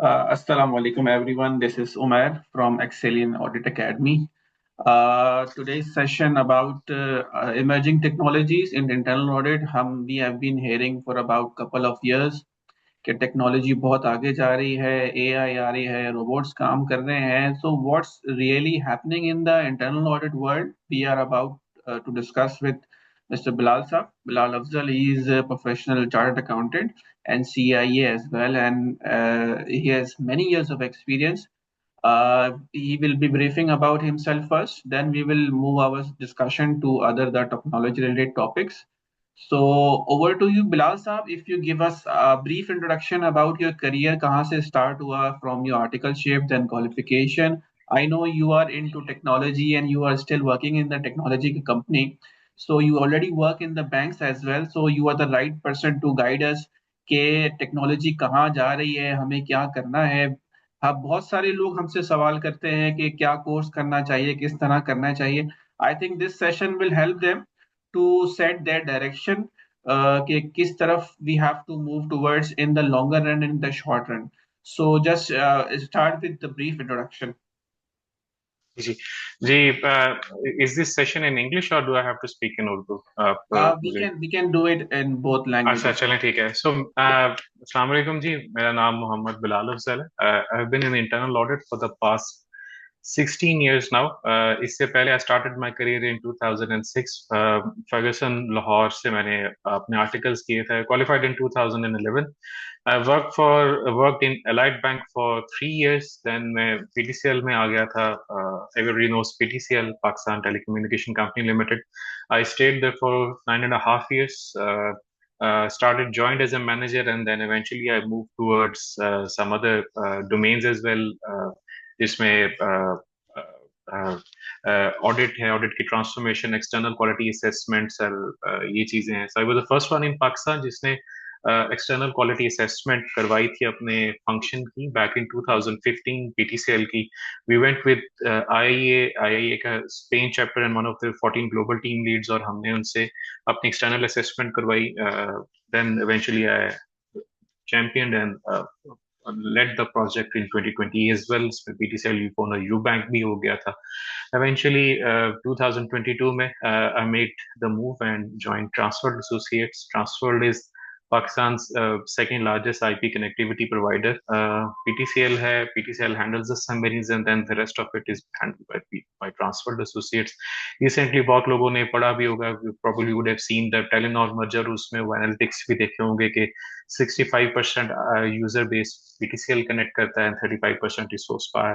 Assalamu alaikum everyone. This is Umair from Excellion Audit Academy. Today's session about emerging technologies in internal audit. हम we have been hearing for about couple of years कि technology बहुत आगे जा रही है, AI आ रही है, robots काम कर रहे हैं. So what's really happening in the internal audit world? We are about to discuss with Mr. Bilal Saab. Bilal Afzal, he is a professional chartered accountant and CIA as well, and he has many years of experience. He will be briefing about himself first, then we will move our discussion to other the technology related topics. So over to you, Bilal Saab. If you give us a brief introduction about your career, कहाँ से start हुआ from your article shape, then qualification. I know you are into technology and you are still working in the technology company. So you already work in the banks as well. So you are the right person to guide us कि technology कहाँ जा रही है, हमें क्या करना है. हाँ, बहुत सारे लोग हमसे सवाल करते हैं कि क्या कोर्स करना चाहिए, किस तरह करना चाहिए. I think this session will help them to set their direction कि किस तरफ we have to move towards in the longer run and in the short run. So just start with the brief introduction. जी जी is this session in English और do I have to speak in Urdu आप मुझे We can do it in both अच्छा languages. चलें ठीक है सो अस्सलाम वालेकुम जी मेरा नाम मोहम्मद बिलाल अफजल है I have been in internal audit for the past 16 years now इससे पहले I started my career in 2006 Ferguson Lahore से मैंने अपने आर्टिकल्स किए थे qualified in 2011 I worked in Allied Bank for 3 years. Then मैं PTCL में आ गया था. Everybody knows PTCL, Pakistan Telecommunication Company Limited. I stayed there for 9.5 years. Joined as a manager, and then eventually I moved towards some other domains as well. जिसमें audit है audit की transformation external quality assessment sir ये चीजें हैं. So I was the first one in Pakistan जिसने external quality assessment करवाई थी अपने फंक्शन की बैक इन 2015 पीटीसीएल की. वी वेंट विद आईआईए का Spain chapter and one of the 14 global team leads और हमने उनसे अपनी एक्सटर्नल असेसमेंट करवाई. Then eventually I championed and led the project in 2020 as well. PTCL Yukon और यूबैंक भी हो गया था. Eventually, 2022 में I made the move and joined Transworld Associates. Transworld is Pakistan's second largest IP connectivity provider. PTCL है, PTCL handles the submarines and then the rest of it is handled by Transworld Associates. Recently बहुत लोगों ने पढ़ा भी होगा, you probably would have seen the Telenor merger, उसमें वो analytics भी देखे होंगे कि 65% user base PTCL connect करता है and 35% is sourced by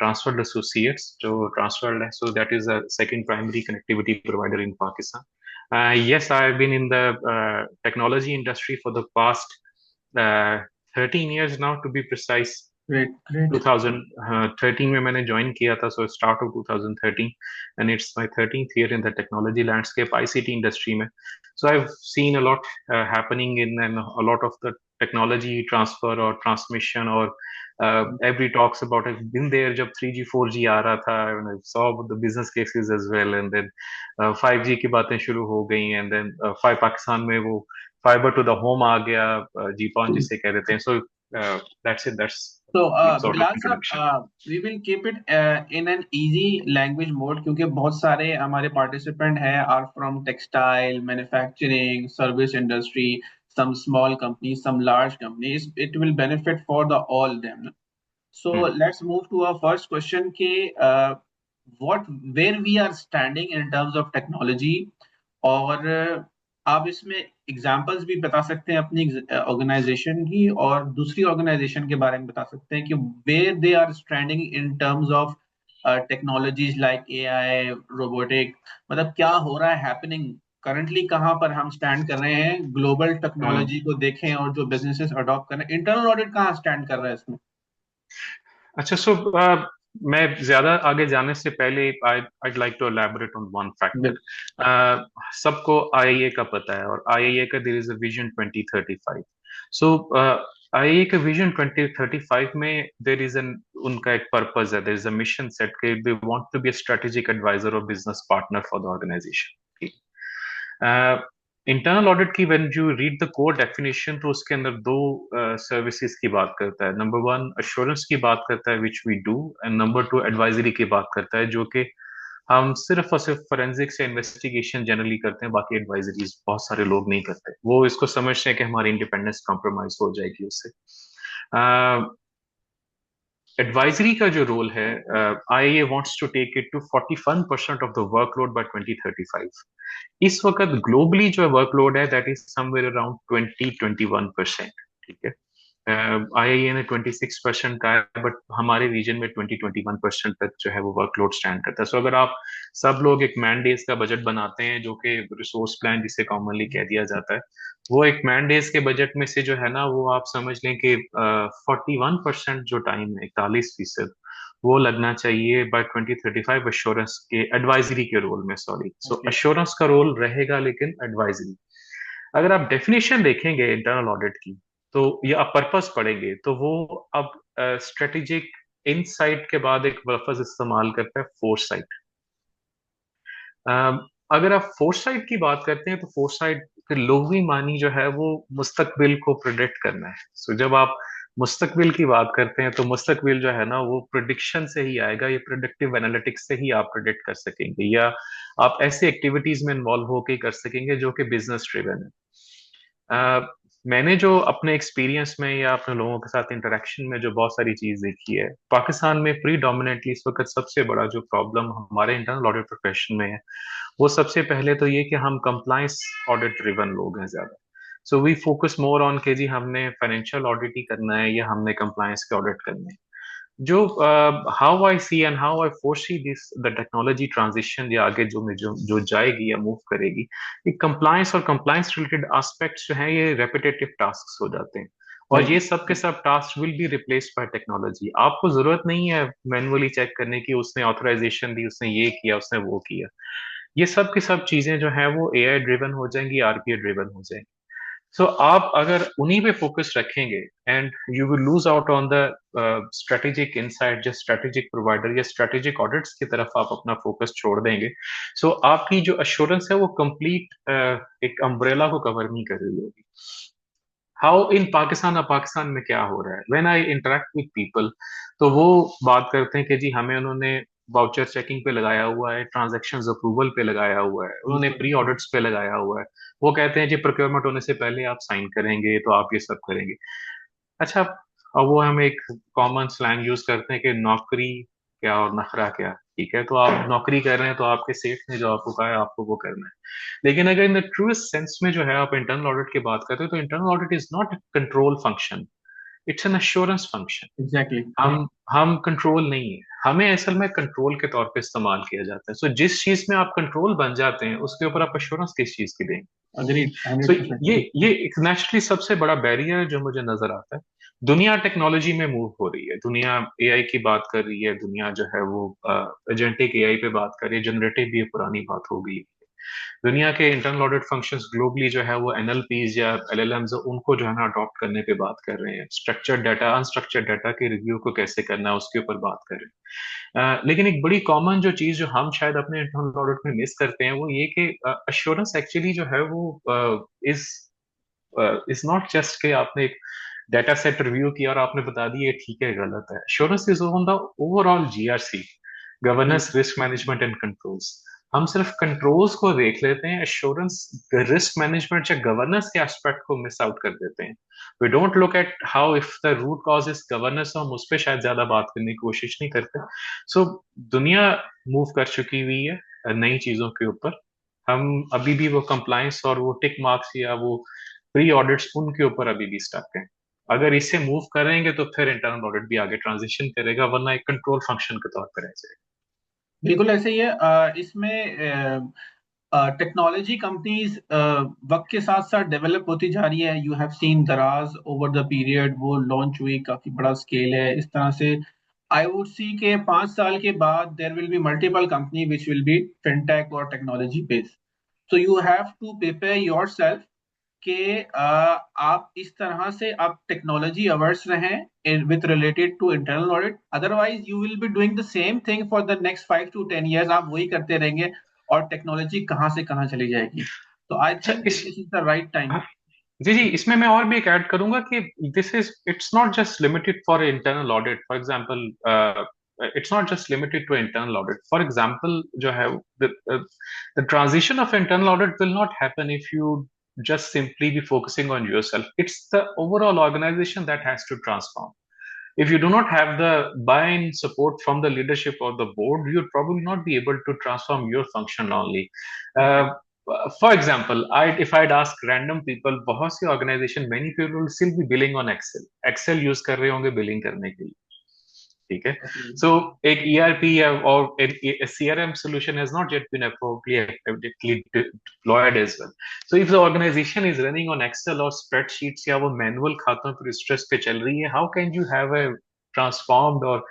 Transworld Associates. जो Transworld है, so that is a second primary connectivity provider in Pakistan. Yes, I've been in the technology industry for the past 13 years now, to be precise. Great, great. 2013 में मैंने join किया था, so start of 2013, and it's my 13th year in the technology landscape ICT industry में. So I've seen a lot happening in and a lot of the technology transfer or transmission or every talks about it. Been there जब 3G 4G आ रहा था, and I saw the business cases as well, and then 5G की बातें शुरू हो गई, and then Pakistan में वो fiber to the home आ गया, GPON जिसे कह देते हैं. So that's it. That's So, sort of Bilal साहब, introduction. we will keep it in an easy language mode क्योंकि बहुत सारे हमारे participant हैं are from textile, manufacturing, service industry, some small companies, some large companies. It will benefit for the all them. So let's move to our first question कि what where we are standing in terms of technology और आप इसमें examples भी बता सकते हैं अपनी organisation की और दूसरी ऑर्गेनाइजेशन के बारे में बता सकते हैं कि where they are standing in terms of technologies like AI robotic. मतलब क्या हो रहा है हैपनिंग करंटली, कहाँ पर हम स्टैंड कर रहे हैं ग्लोबल टेक्नोलॉजी को देखें और जो बिजनेसेस अडॉप्ट कर रहे हैं. इंटरनल ऑडिट कहाँ स्टैंड कर रहा है इसमें? अच्छा, सो मैं ज्यादा आगे जाने से पहले I'd like to elaborate on one factor. सबको आईआईए का पता है और आईआईए का there is a vision 2035. So IIA का vision 2035 में there is an उनका एक purpose है, there is a mission set कि they want to be a strategic advisor or business partner for the organization. Internal audit की when you read the core definition तो उसके अंदर दो सर्विसेज की बात करता है। नंबर वन अश्योरेंस की बात करता है which we do, and number two advisory की बात करता है, जो कि हम सिर्फ और सिर्फ फोरेंसिक्स या इन्वेस्टिगेशन जनरली करते हैं, बाकी एडवाइजरीज बहुत सारे लोग नहीं करते। वो इसको समझते हैं कि हमारी इंडिपेंडेंस कॉम्प्रोमाइज हो जाएगी उससे। एडवाइजरी का जो रोल है, IAA wants to take it to 41% of the workload by 2035। इस वक्त ग्लोबली जो वर्कलोड है दैट इज समवेयर अराउंड 20-21%। ठीक है, आईआईए ने 26% का है, बट हमारे रीजन में 20-21% तक जो है वो वर्कलोड स्टैंड करता है। सो अगर आप सब लोग एक मैन डेज का बजट बनाते हैं, जो कि रिसोर्स प्लान जिसे कॉमनली कह दिया जाता है, वो एक मैन डेज के बजट में से जो है ना, वो आप समझ लें कि 41% जो टाइम है, 41%, वो लगना चाहिए बाय 2035 अश्योरेंस के एडवाइजरी के रोल में। Sorry, so okay. अश्योरेंस का रोल रहेगा लेकिन एडवाइजरी। अगर आप डेफिनेशन देखेंगे इंटरनल ऑडिट की, तो ये आप पर्पस पढ़ेंगे तो वो अब स्ट्रेटेजिक इनसाइट के बाद एक लफ्ज इस्तेमाल करता है, फोरसाइट। अगर आप फोरसाइट की बात करते हैं तो फोरसाइट के लोगों मानी जो है वो मुस्तकबिल को प्रिडिक्ट करना है। सो जब आप मुस्तकबिल की बात करते हैं तो मुस्तकबिल जो है ना वो प्रिडिक्शन से ही आएगा, ये प्रिडिक्टिव एनालिटिक्स से ही आप प्रिडिक्ट कर सकेंगे, या आप ऐसे एक्टिविटीज में इन्वॉल्व होकर कर सकेंगे जो कि बिजनेस ड्रिवन है। मैंने जो अपने एक्सपीरियंस में या अपने लोगों के साथ इंटरेक्शन में जो बहुत सारी चीज देखी है, पाकिस्तान में प्रीडोमिनेटली इस वक्त सबसे बड़ा जो प्रॉब्लम हमारे इंटरनल ऑडिट प्रोफेशन में है, वो सबसे पहले तो ये कि हम कंप्लायंस ऑडिट ड्रिवन लोग हैं ज्यादा। So we focus more on के जी हमने फाइनेंशियल ऑडिट ही करना है या हमने कंप्लायंस के ऑडिट करने हैं। जो how I see and how I foresee this the technology transition, या आगे जो जाएगी या मूव करेगी, ये कंप्लायंस और कंप्लायंस रिलेटेड एस्पेक्ट्स जो हैं ये रेपिटेटिव टास्क हो जाते हैं, और ये राइट। सब के सब task will be replaced by technology. आपको जरूरत नहीं है मैनुअली चेक करने की, उसने ऑथराइजेशन दी, उसने ये किया, उसने वो किया। ये सब की सब चीजें जो है वो एआई ड्रिवन हो जाएंगी, आरपीए ड्रिवन हो जाएंगी। सो आप अगर उन्हीं पे फोकस रखेंगे, and you will lose out on the strategic insight, जो स्ट्रेटेजिक प्रोवाइडर या स्ट्रेटेजिक ऑडिट्स की तरफ आप अपना फोकस छोड़ देंगे। सो आपकी जो अश्योरेंस है वो कंप्लीट एक अम्ब्रेला को कवर नहीं कर रही होगी। हाउ इन पाकिस्तान, अब पाकिस्तान में क्या हो रहा है, when I interact with people, तो वो बात करते हैं कि जी हमें उन्होंने वाउचर चेकिंग पे लगाया हुआ है, ट्रांजैक्शन अप्रूवल पे लगाया हुआ है, उन्होंने बिल्कुल। प्री ऑडिट्स पे लगाया हुआ है। वो कहते हैं जी प्रोक्योरमेंट होने से पहले आप साइन करेंगे तो आप ये सब करेंगे। अच्छा, अब वो हम एक कॉमन स्लैंग यूज करते हैं कि नौकरी क्या और नखरा क्या। ठीक है, तो आप नौकरी कर रहे हैं तो आपके सेठ ने जो आपको कहा है आपको वो करना है। लेकिन अगर इन द ट्रूएस्ट सेंस में जो है आप इंटरनल ऑडिट की बात करते हो, तो internal audit is not control function, it's an assurance function. Exactly. हम कंट्रोल नहीं है, हमें असल में कंट्रोल के तौर पे इस्तेमाल किया जाता है। सो जिस चीज में आप कंट्रोल बन जाते हैं उसके ऊपर आप अश्योरेंस किस चीज की देंगे। अग्रीड, सो 100%। ये एक नेचुरली सबसे बड़ा बैरियर है जो मुझे नजर आता है। दुनिया टेक्नोलॉजी में मूव हो रही है, दुनिया एआई की बात कर रही है, दुनिया जो है वो एजेंटिक एआई पे बात कर रही है, जनरेटिव भी पुरानी बात हो गई। दुनिया के इंटरनल ऑडिट फंक्शंस ग्लोबली जो है वो एनएलपीज या एलएलएम्स उनको जो है ना अडॉप्ट करने पे बात कर रहे हैं, स्ट्रक्चर्ड डाटा अनस्ट्रक्चर्ड डाटा के रिव्यू को कैसे करना है उसके ऊपर बात कर रहे हैं। लेकिन एक बड़ी कॉमन जो चीज जो हम शायद अपने इंटरनल ऑडिट में मिस करते हैं वो ये कि अश्योरेंस एक्चुअली जो है वो इज इज नॉट जस्ट कि आपने एक डाटा सेट रिव्यू किया और आपने बता दिया ये ठीक है गलत है। Assurance is on the overall GRC, governance, बिल्कुल। Risk management and controls. हम सिर्फ कंट्रोल्स को देख लेते हैं, एश्योरेंस रिस्क मैनेजमेंट या गवर्नेंस के एस्पेक्ट को मिस आउट कर देते हैं। We don't look at how if the root cause is governance, हम उस पर शायद ज्यादा बात करने की कोशिश नहीं करते। सो दुनिया मूव कर चुकी हुई है नई चीजों के ऊपर। हम अभी भी वो कंप्लायंस और वो टिक मार्क्स या वो प्री ऑडिट्स उनके ऊपर अभी भी स्टक हैं। अगर इससे मूव करेंगे तो फिर इंटरनल ऑडिट भी आगे ट्रांजिशन करेगा, वरना एक कंट्रोल फंक्शन के तौर पर रह जाएगा। बिल्कुल ऐसे ही है। इसमें टेक्नोलॉजी कंपनीज वक्त के साथ साथ डेवलप होती जा रही है। यू हैव सीन दराज ओवर द पीरियड, वो लॉन्च हुई, काफी बड़ा स्केल है। इस तरह से आई वुड सी के 5 साल के बाद there will be multiple company which will be fintech और technology based. So you have to prepare your self कि आप इस तरह से आप टेक्नोलॉजी अवर्स रहें with related to internal audit. Otherwise you will be doing the same thing for the next 5 to 10 years, आप वही करते रहेंगे और टेक्नोलॉजी कहाँ से कहाँ चली जाएगी। तो आई अच्छा, थिंक इस this is the right time. हाँ, जी जी, इसमें मैं और भी एक ऐड करूंगा कि this is it's not just limited for internal audit, for example it's not just limited to internal audit, for example जो है the transition of internal audit will not happen if you just simply be focusing on yourself. It's the overall organization that has to transform. If you do not have the buy-in support from the leadership or the board, you'll probably not be able to transform your function only. Uh, Exactly. for example, if I'd ask random people, बहुत सी organization, many people will still be billing on Excel. Excel use कर रहे होंगे billing करने के लिए. ठीक है. Okay. So एक ERP or a CRM solution has not yet been appropriately deployed as well. So if the organization is running on Excel or spreadsheets या वो manual खातों पर stress पे चल रही है, how can you have a transformed or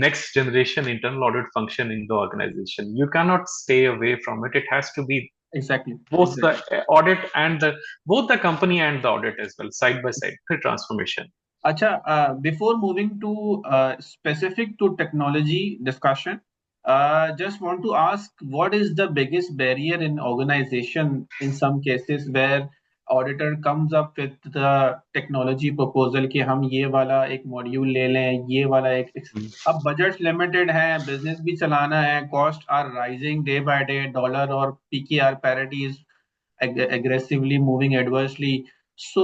next generation internal audit function in the organization? You cannot stay away from it. It has to be Exactly. both the Exactly. audit and the both the company and the audit as well, side by side, फिर transformation. Acha, before moving to specific to technology discussion, just want to ask what is the biggest barrier in organization in some cases where auditor comes up with the technology proposal कि हम ये वाला एक module ले लें, ये वाला एक अब बजट लिमिटेड है, बिजनेस भी चलाना है, cost are rising day by day, dollar और PKR parity is aggressively moving adversely. So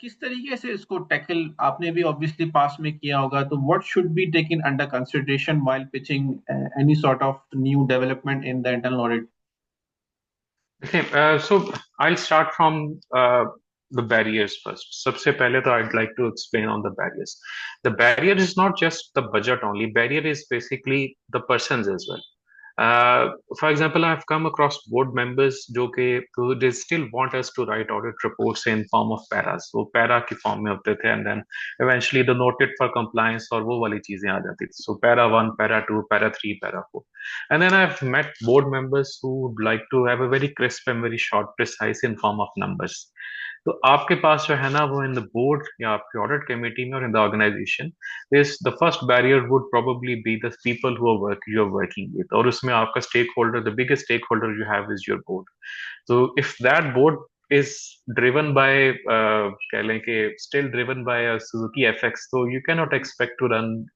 किस तरीके से इसको टैकल आपने भी ऑब्वियसली पास में किया होगा, तो what should be taken under consideration while pitching any sort of new development in the internal audit? Okay, so I'll start from the barriers first. सबसे पहले तो I'd like to explain on the barriers. The barrier is not just the budget only. Barrier is basically the persons as well. For example, I've come across board members जो कि who they still want us to write audit reports in form of paras. वो para की form में होते थे, and then eventually the noted for compliance और वो वाली चीजें आ जाती थी. So para 1, para 2, para 3, para 4. And then I've met board members who would like to have a very crisp and very short, precise in form of numbers. तो आपके पास जो है ना वो इन द बोर्ड या आपके ऑडिट कमेटी में और in the organization this the first barrier would probably be the people who are work you are working with, और उसमें आपका stakeholder, the biggest stakeholder you have is your board. तो if that board is driven by कह लें कि still driven by a Suzuki FX, so you cannot expect to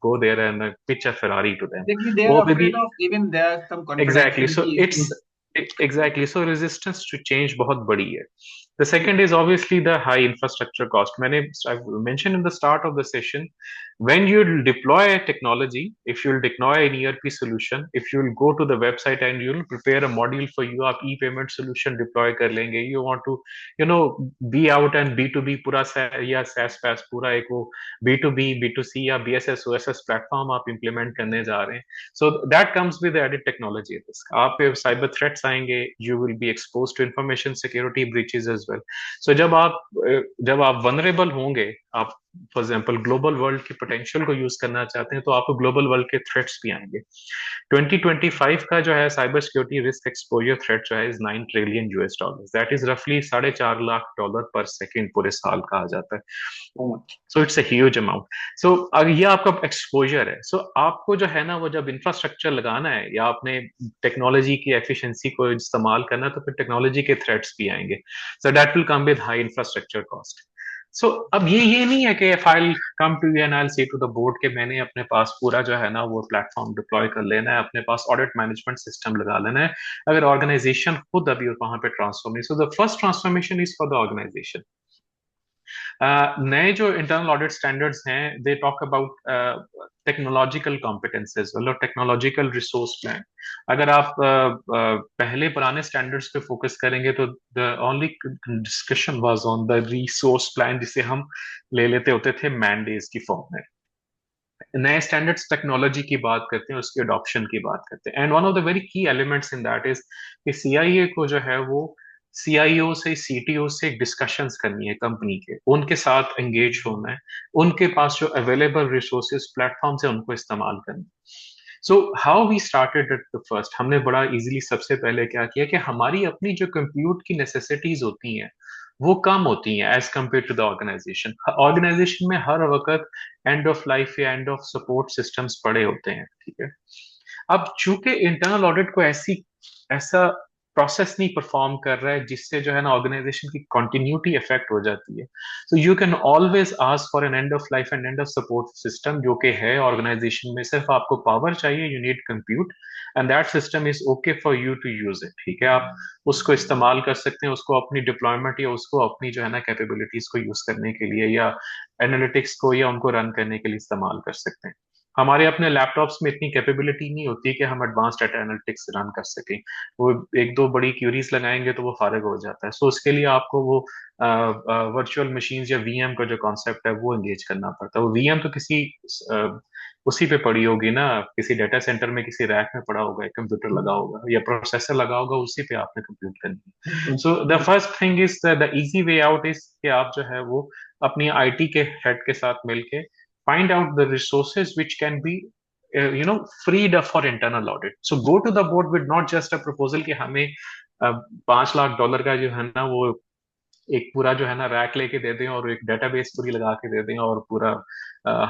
go there and pitch a Ferrari to them. Exactly, they वो are maybe afraid of even there are some exactly, so confidentiality it's issues. exactly, so resistance to change बहुत बड़ी है. The second is obviously the high infrastructure cost. I've mentioned in the start of the session, when you deploy a technology, if you'll deploy an ERP solution, if you'll go to the website and you'll prepare a module for you, आप e-payment solution deploy कर लेंगे. You want to, be out and B2B पूरा या SaaS PaaS पूरा एक वो B2B, B2C या BSS OSS platform आप implement करने जा रहे हैं. So that comes with the added technology risk. आप पे cyber threats आएंगे, you will be exposed to information security breaches as well. So जब आप vulnerable होंगे, आप फॉर एग्जाम्पल ग्लोबल वर्ल्ड की पोटेंशियल को यूज करना चाहते हैं, तो आपको ग्लोबल वर्ल्ड के थ्रेट्स भी आएंगे. 2025 का जो है cyber security risk exposure threat जो है इज $9 ट्रिलियन. दैट इज रफली $4.5 लाख पर सेकेंड पूरे साल का आ जाता है. So it's a huge amount. So अगर ये आपका एक्सपोजर है, सो आपको जो है ना वो जब इंफ्रास्ट्रक्चर लगाना है या आपने टेक्नोलॉजी की एफिशिएंसी को इस्तेमाल करना है, तो फिर टेक्नोलॉजी के थ्रेट्स भी आएंगे. So that will come with high infrastructure cost. So अब ये नहीं है कि file come to you and I say to the board के मैंने अपने पास पूरा जो है ना वो प्लेटफॉर्म डिप्लॉय कर लेना है, अपने पास ऑडिट मैनेजमेंट सिस्टम लगा लेना है, अगर ऑर्गेनाइजेशन खुद अभी वहां पे ट्रांसफॉर्म नहीं. So the first transformation is for the organisation. नए जो इंटरनल ऑडिट स्टैंडर्ड्स हैं, they talk about technological competences और टेक्नोलॉजिकल रिसोर्स प्लान. अगर आप पहले पुराने स्टैंडर्ड्स पे फोकस करेंगे तो the only discussion was on the resource plan, जिसे हम ले लेते होते थे मैंडेज की फॉर्म में. नए स्टैंडर्ड्स टेक्नोलॉजी की बात करते हैं, उसकी अडॉप्शन की बात करते हैं, and one of the very की एलिमेंट्स इन दैट इज कि सीआईए को जो है वो सीआईओ से सीटीओ से डिस्कशंस करनी है कंपनी के, उनके साथ एंगेज होना है, उनके पास जो अवेलेबल रिसोर्सेज प्लेटफॉर्म है उनको इस्तेमाल करना है. So how we started at the first, हमने बड़ा इजीली सबसे पहले क्या किया कि हमारी अपनी जो कंप्यूट की नेसेसिटीज होती हैं वो कम होती हैं as compare to the organisation. Organisation में हर वक्त एंड ऑफ लाइफ या एंड ऑफ सपोर्ट सिस्टम्स पड़े होते हैं. ठीक है. अब चूंकि इंटरनल ऑडिट को ऐसा प्रोसेस नहीं परफॉर्म कर रहा है, जिससे जो है ना ऑर्गेनाइजेशन की कंटिन्यूटी इफेक्ट हो जाती है। So you can always ask for an end of life and end of support system, जो कि है ऑर्गेनाइजेशन में। सिर्फ आपको पावर चाहिए, you need compute, and that system is okay for you to use it. ठीक है, आप उसको इस्तेमाल कर सकते हैं, उसको अपनी डिप्लॉयमेंट या उसको अपनी जो है ना कैपेबिलिटीज को यूज करने के लिए, या एनालिटिक्स को या उनको रन करने के लिए इस्तेमाल कर सकते हैं। हमारे अपने लैपटॉप्स में इतनी कैपेबिलिटी नहीं होती कि हम एडवांस्ड डाटा एनालिटिक्स रन कर सकें। वो एक दो बड़ी क्यूरीज लगाएंगे तो वो फारग हो जाता है। सो उसके लिए आपको वो वर्चुअल मशीन या वीएम का जो कॉन्सेप्ट है वो एंगेज करना पड़ता है। वो वीएम तो किसी उसी पे पड़ी होगी ना, किसी डेटा सेंटर में किसी रैक में पड़ा होगा, एक कंप्यूटर लगा होगा या प्रोसेसर लगा होगा, उसी पे आपने कंप्यूट करनी है। So the first thing is the easy way out is कि आप जो है वो अपनी आईटी के हेड के साथ मिलके find out the resources which can be freed up for internal audit. So go to the board with not just a proposal कि हमें $5 लाख का जो है ना वो एक पूरा जो है ना रैक लेके दे दें और एक डेटाबेस पूरी लगा के दे दें और पूरा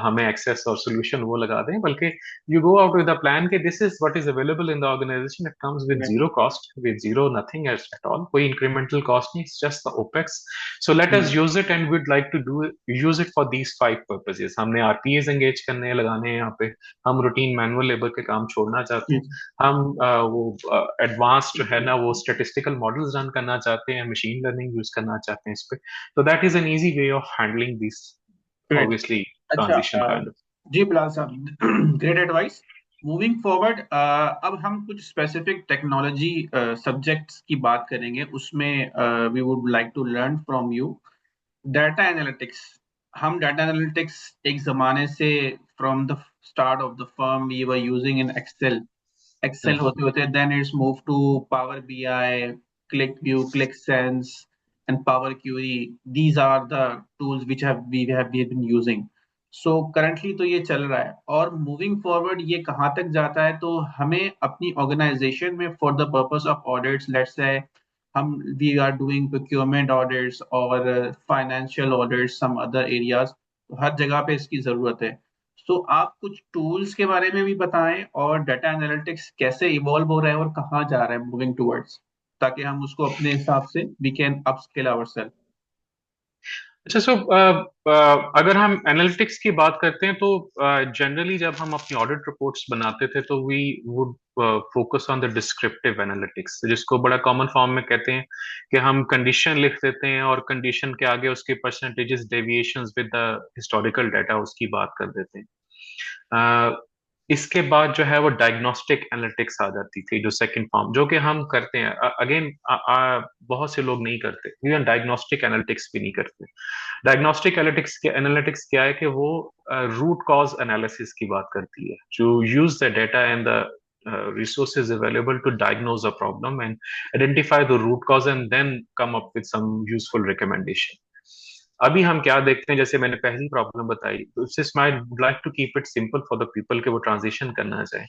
हमें एक्सेस और सोल्यूशन वो लगा दें, बल्कि you go out with a plan कि this is what is available in the organization. It comes with zero cost, with zero nothing at all, कोई इंक्रीमेंटल कॉस्ट नहीं, it's just the opex. So let us use it and we'd like to do use it for these 5 purposes. हमने RPS engage करने लगाने हैं यहाँ पे, हम routine manual labour के काम छोड़ना चाहते हैं, हम वो एडवांस जो है ना वो स्टेटिस्टिकल मॉडल्स रन करना चाहते हैं, मशीन लर्निंग यूज करना चाहते हैं इस पे। तो that is an easy way of handling this great. Obviously अच्छा, ट्रांजिशन काइंड ऑफ। जी बिलाल साहब, ग्रेट एडवाइस। मूविंग फॉरवर्ड, अब हम कुछ स्पेसिफिक टेक्नोलॉजी सब्जेक्ट्स की बात करेंगे, उसमें we would like to learn from you data analytics. हम डाटा एनालिटिक्स एक जमाने से, from the start of the firm we were using in Excel. Excel होते होते then it's move to Power BI, Qlik view, Qlik sense and power query. These are the tools which have we have been using. So currently तो ये चल रहा है, और moving forward ये कहाँ तक जाता है, तो हमें अपनी ऑर्गेनाइजेशन में for the purpose of audits, let's say हम we are doing procurement audits और financial audits, some other areas, तो हर जगह पे इसकी जरूरत है। तो आप कुछ टूल्स के बारे में भी बताएं, और डाटा एनालिटिक्स कैसे इवॉल्व हो रहा है और कहाँ जा रहा है मूविंग टूवर्ड्स, ताकि हम उसको अपने हिसाब से वी कैन अपस्किल आवरसेल्फ। अच्छा, सो अगर हम एनालिटिक्स की बात करते हैं तो जनरली जब हम अपनी ऑडिट रिपोर्ट्स बनाते थे तो we would focus on the descriptive analytics, जिसको बड़ा कॉमन फॉर्म में कहते हैं कि हम कंडीशन लिख देते हैं और कंडीशन के आगे उसके percentages deviations with the historical data उसकी बात कर देते हैं। इसके बाद जो है वो डायग्नोस्टिक एनालिटिक्स आ जाती थी, जो सेकंड फॉर्म जो कि हम करते हैं। अगेन बहुत से लोग नहीं करते, इवन डायग्नोस्टिक एनालिटिक्स भी नहीं करते। डायग्नोस्टिक एनालिटिक्स क्या है कि वो रूट कॉज एनालिसिस की बात करती है, जो use the data and the resources available to diagnose a problem and identify the root cause and then come up with some useful recommendation. अभी हम क्या देखते हैं, जैसे मैंने पहली प्रॉब्लम बताई, तो सिर्फ I would like to keep it simple for the people के वो ट्रांजिशन करना चाहे।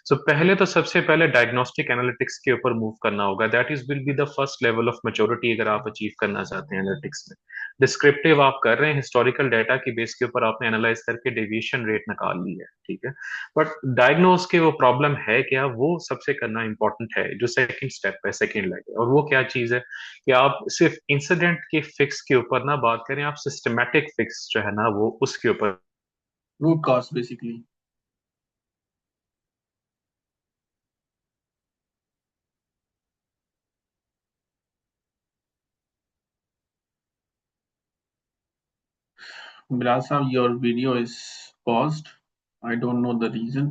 सो पहले तो सबसे पहले डायग्नोस्टिक एनालिटिक्स के ऊपर मूव करना होगा। That is will be the first level of maturity अगर आप अचीव करना चाहते हैं एनालिटिक्स में। डिस्क्रिप्टिव आप कर रहे हैं, हिस्टोरिकल डाटा की बेस के ऊपर आपने एनालाइज करके डेविएशन रेट निकाल ली है, ठीक है। बट डायग्नोज के वो प्रॉब्लम है क्या, वो सबसे करना इंपॉर्टेंट है, जो सेकंड स्टेप है, सेकंड लेग है। और वो क्या चीज है कि आप सिर्फ इंसिडेंट के फिक्स के ऊपर ना बात करें, आप सिस्टमेटिक फिक्स जो है ना वो उसके ऊपर। Root cause basically. Bilal sahab, your video is paused. I don't know the reason.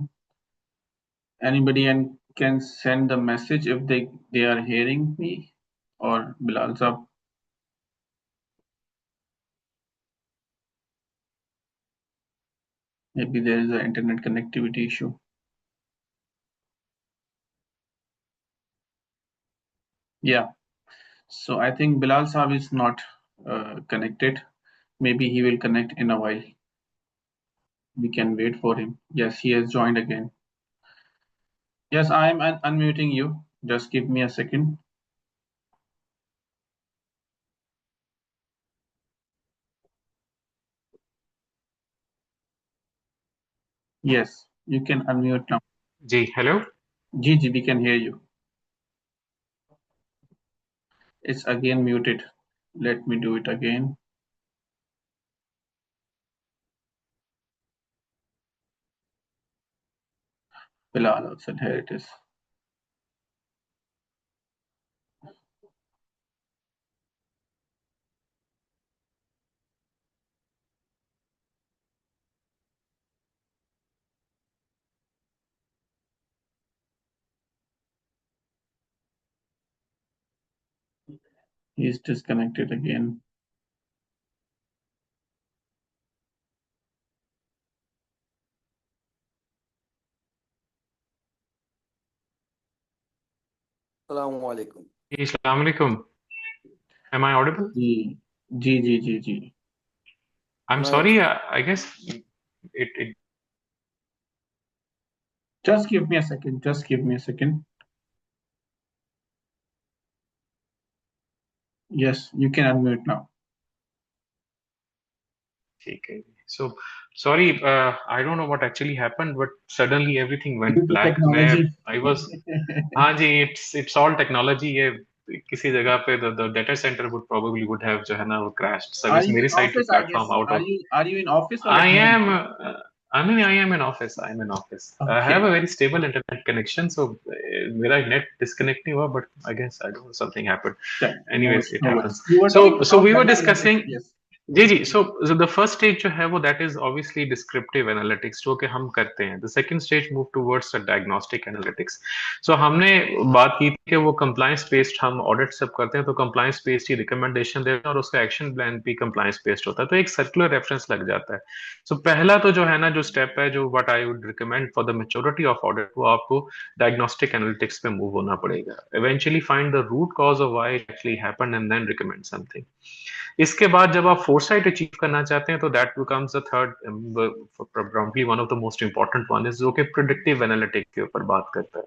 Anybody and can send the message if they are hearing me, or Bilal sahab. Maybe there is an internet connectivity issue. Yeah. So I think Bilal sahab is not connected. Maybe he will connect in a while. We can wait for him. Yes, he has joined again. Yes, I am unmuting you. Just give me a second. Yes, you can unmute now. जी hello. Ji, we can hear you. It's again muted. Let me do it again. Bilal also, here it is. He's disconnected again. Assalamualaikum. Assalamualaikum. Am I audible? जी. I'm sorry. I guess it. Just give me a second. Just give me a second. Yes, you can unmute now. Okay. So sorry. I don't know what actually happened, but suddenly everything Due went to black. technology. I was. हाँ जी. It's all technology. ये किसी जगह पे the data center would have जो है ना वो crashed. Are Service you मेरी in side की office? I platform guess. out of. Are you in office or I at home? am. I am in office. I'm in office. I have Okay. a very stable internet connection, so मेरा net disconnect नहीं हुआ, but I guess I don't know something happened. Anyways, it No worries. happens. You were So talking about we were data analytics. discussing. Yes. Ji ji. So the first stage जो है वो that is obviously descriptive analytics जो कि हम करते हैं. The second stage move towards the diagnostic analytics. So हमने बात की थी कि वो compliance based हम audit सब करते हैं तो compliance based ही recommendation देते हैं और उसका action plan भी compliance based होता है तो एक circular reference लग जाता है. So पहला तो जो है ना जो step है जो what I would recommend for the majority of audit वो आपको diagnostic analytics पे move होना पड़ेगा. Eventually find the root cause of why it actually happened and then recommend something. इसके बाद जब आप फोरसाइट अचीव करना चाहते हैं तो that becomes the third probably one of the most important one is जो कि प्रिडिक्टिव एनालिटिक्स के ऊपर बात करता है.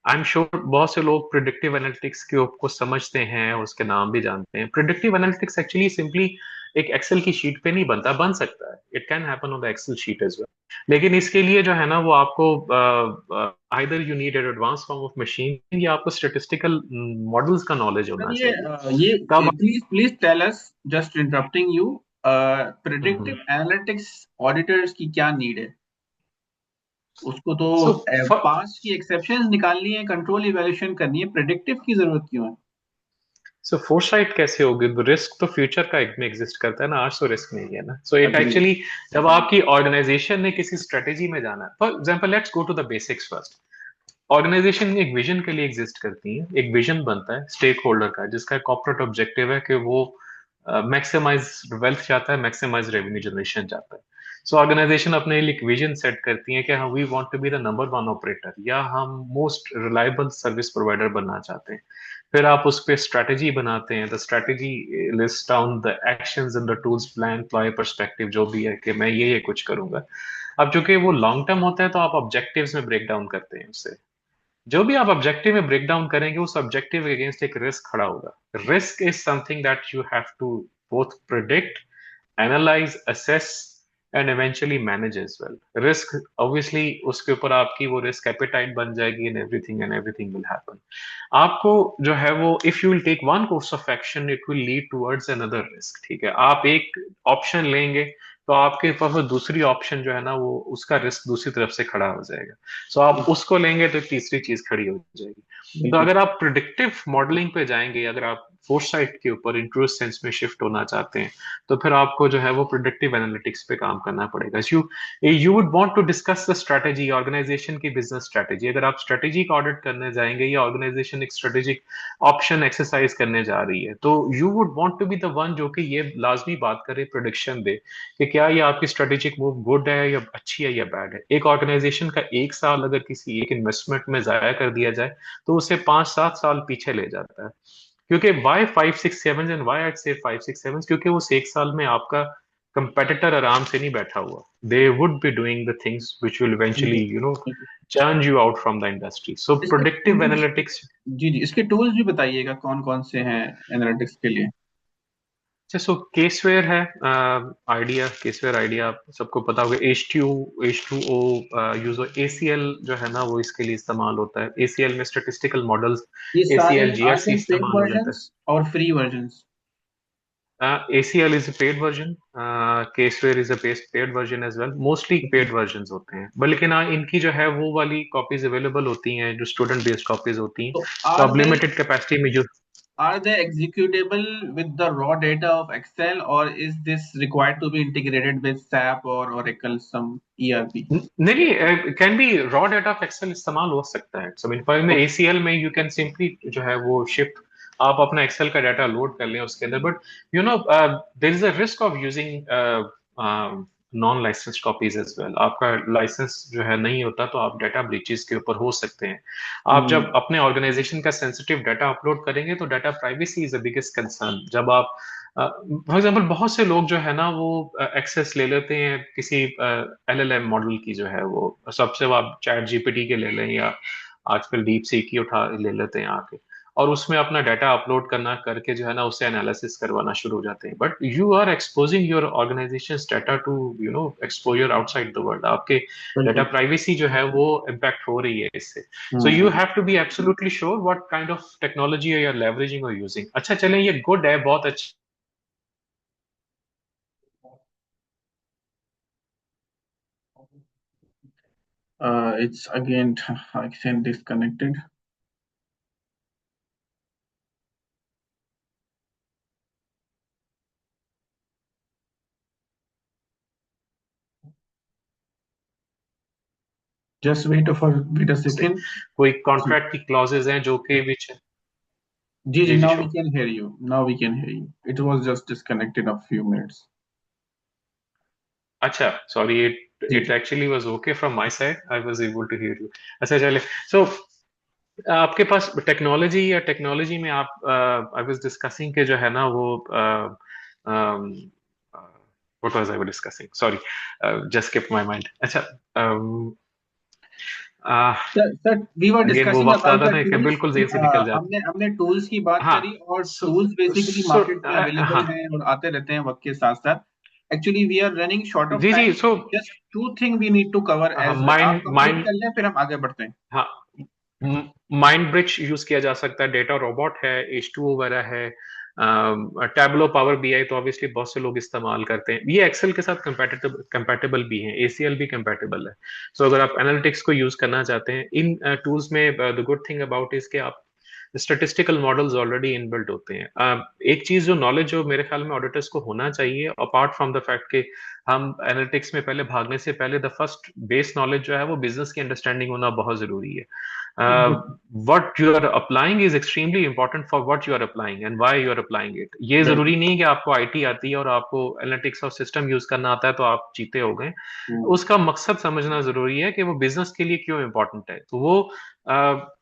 आई एम श्योर बहुत से लोग प्रिडिक्टिव एनालिटिक्स के को समझते हैं उसके नाम भी जानते हैं. प्रिडिक्टिव एनालिटिक्स एक्चुअली सिंपली एक एक्सेल की शीट पे नहीं बनता. बन सकता है. It can happen on the Excel sheet as well. लेकिन इसके लिए जो है ना वो आपको either you need an advance form of machine या आपको स्टेटिस्टिकल मॉडल्स का नॉलेज होना चाहिए. ये तब please tell us, just interrupting you, predictive analytics auditors की क्या नीड है? उसको तो So, पास्ट की एक्सेप्शंस निकालनी है, कंट्रोल इवैल्यूएशन करनी है, प्रेडिक्टिव की जरूरत क्यों है? सो फोरसाइट कैसे होगी? रिस्क तो फ्यूचर का में एग्जिस्ट करता है ना. आज तो रिस्क नहीं है ना. सो इट एक्चुअली जब आपकी ऑर्गेनाइजेशन ने किसी स्ट्रेटेजी में जाना है, for example let's go to the basics first. Organisation एक विजन के लिए एग्जिस्ट करती है. एक विजन बनता है स्टेक होल्डर का जिसका कॉर्पोरेट ऑब्जेक्टिव है कि वो मैक्सिमाइज वेल्थ चाहता है, मैक्सिमाइज रेवेन्यू जनरेशन चाहता है. सो ऑर्गेनाइजेशन अपने लिए एक विजन सेट करती है कि हाँ we want to be the number one operator या हम मोस्ट रिलायबल सर्विस प्रोवाइडर बनना चाहते हैं. फिर आप उस पर स्ट्रेटेजी बनाते हैं. The strategy list down the actions and the tools plan employ perspective जो भी है कि मैं ये कुछ करूंगा. अब चूंकि वो लॉन्ग टर्म होता है तो आप ऑब्जेक्टिव्स में ब्रेक डाउन करते हैं उससे. जो भी आप ऑब्जेक्टिव में ब्रेक डाउन करेंगे उस ऑब्जेक्टिव के अगेंस्ट एक रिस्क खड़ा होगा. Risk is something that you have to both predict, analyse, assess and eventually manage as well. Risk obviously उसके ऊपर आपकी वो रिस्क एपेटाइट बन जाएगी एंड एवरीथिंग विल हैपन. आपको जो है वो if you will take one course of action it will lead towards another risk. ठीक है. आप एक ऑप्शन लेंगे तो आपके पास वो दूसरी ऑप्शन जो है ना वो उसका रिस्क दूसरी तरफ से खड़ा हो जाएगा. सो आप उसको लेंगे तो तीसरी चीज खड़ी हो जाएगी. तो अगर आप प्रिडिक्टिव मॉडलिंग पे जाएंगे, अगर आप फोरसाइट के ऊपर इंट्रूव सेंस में शिफ्ट होना चाहते हैं तो फिर आपको जो है वो प्रिडिक्टिव एनालिटिक्स पे काम करना पड़ेगा. You would want to discuss the strategy, organisation की बिजनेस स्ट्रेटेजी. अगर आप स्ट्रेटेजिक ऑडिट करने जाएंगे या ऑर्गेनाइजेशन एक स्ट्रेटेजिक ऑप्शन एक्सरसाइज करने जा रही है तो you would want to be the one जो कि ये लाजमी बात करे, प्रोडिक्शन दे कि क्या ये आपकी स्ट्रेटेजिक मूव गुड है या अच्छी है या बैड है. एक ऑर्गेनाइजेशन का एक साल अगर किसी एक इन्वेस्टमेंट में जाया कर दिया जाए तो उसे 5-7 साल पीछे ले जाता है. क्योंकि वाई 5-6-7 एंड वाई आई से 5-6-7 क्योंकि उस एक साल में आपका कंपेटिटर आराम से नहीं बैठा हुआ. They would be doing the things which will eventually churn you out from the industry. So predictive analytics. जी, इसके टूल्स भी बताइएगा कौन कौन से हैं एनालिटिक्स के लिए. अच्छा, सो केसवेयर है, आइडिया, केसवेयर आइडिया सबको पता होगा। H2O यूज, ACL जो है ना वो इसके लिए इस्तेमाल होता है। ACL में स्टेटिस्टिकल मॉडल्स, ये सारे ACL आते GRC हैं पेड इस्तेमाल हो जाता वर्जन्स और फ्री वर्जन्स? है। ACL is a paid version, CaseWare is a paid version as well, mostly paid version होते हैं। बट लेकिन इनकी जो है वो वाली कॉपीज अवेलेबल होती हैं जो स्टूडेंट बेस्ड कॉपीज होती हैं। तो तो अब लिमिटेड कैपेसिटी में जो are they executable with the raw data of Excel, or is this required to be integrated with SAP or Oracle, some ERP? नहीं, can be raw data of Excel इस्तेमाल हो सकता है। सब इनफॉर्म में Okay. ACL में you can simply जो है वो शिफ्ट, आप अपना एक्सेल का डाटा लोड कर लें उसके अंदर। But you know there is a risk of using non licence copies as well. आपका लाइसेंस जो है नहीं होता तो आप डाटा ब्रीचेस के ऊपर हो सकते हैं। आप जब अपने ऑर्गेनाइजेशन का सेंसिटिव डाटा अपलोड करेंगे तो data privacy is the biggest concern. जब आप फॉर एग्जाम्पल बहुत से लोग जो है ना वो एक्सेस ले लेते हैं किसी LLM मॉडल की, जो है वो सबसे, वो आप चैट जीपीटी के ले लें या आजकल डीप सीक की उठा ले लेते हैं आके, और उसमें अपना डाटा अपलोड करना करके जो है ना उससे एनालिसिस करवाना शुरू हो जाते हैं। But you are exposing your organisation data to exposure outside the world. आपके डाटा बिल्कुल। प्राइवेसी जो है वो इम्पैक्ट हो रही है इससे। So you hmm. Have to be absolutely sure what kind of technology you are leveraging और यूजिंग। अच्छा चलें, ये गुड है, बहुत अच्छा। It's again, I think, disconnected. Just wait a से second. कोई कॉन्ट्रैक्ट की क्लॉजेज हैं जो कि विच। Gigi, जी जी, now we sure. can hear you. Now we can hear you. It was just disconnected a few minutes. अच्छा, sorry, it जी इट जी। Actually was okay from my side, I was able to hear you. अच्छा चले, सो आपके पास technology, या technology में आप, I was discussing के जो है ना वो what was I discussing, sorry, just skip my mind. अच्छा, सर, वी वर अगेन वो डिस्कसिंग वक्त अबाउट आता द है कि टूल्स। बिल्कुल जेल से निकल जाता। हमने हमने टूल्स की बात हाँ, करी, और सो टूल्स बेसिकली सो मार्केट में अवेलेबल हाँ, हैं और आते रहते हैं वक्त के साथ साथ। Actually we are running short of जी जी, time. So just two thing we need to cover, as आप माइंड कंप्लीट माइंड कर लें फिर हम आगे बढ़ते हैं। हाँ, माइंड ब्रिज यूज किया जा सकता है, डेटा रोबोट है, H2O वगैरह है, टैबलो, पावर BI तो ऑब्वियसली बहुत से लोग इस्तेमाल करते हैं। ये एक्सेल के साथ कंपैटिबल भी हैं, ACL भी कंपैटिबल है। सो अगर आप एनालिटिक्स को यूज करना चाहते हैं इन टूल्स में, the good thing about is कि आप स्टेटिस्टिकल मॉडल्स ऑलरेडी इनबिल्ट होते हैं। एक चीज जो नॉलेज जो मेरे ख्याल में ऑडिटर्स को होना चाहिए, अपार्ट फ्रॉम द फैक्ट कि हम एनालिटिक्स में पहले भागने से पहले द फर्स्ट बेस नॉलेज जो है वो बिजनेस की अंडरस्टैंडिंग होना बहुत जरूरी है। what you are applying is extremely important for what you are applying and why you are applying it। ये बिल्कुल। जरूरी नहीं है कि आपको IT आती है और आपको एनालिटिक्स और सिस्टम यूज करना आता है तो आप जीते हो गए। हम्म। उसका मकसद समझना जरूरी है कि वो बिजनेस के लिए क्यों इंपॉर्टेंट है। तो वो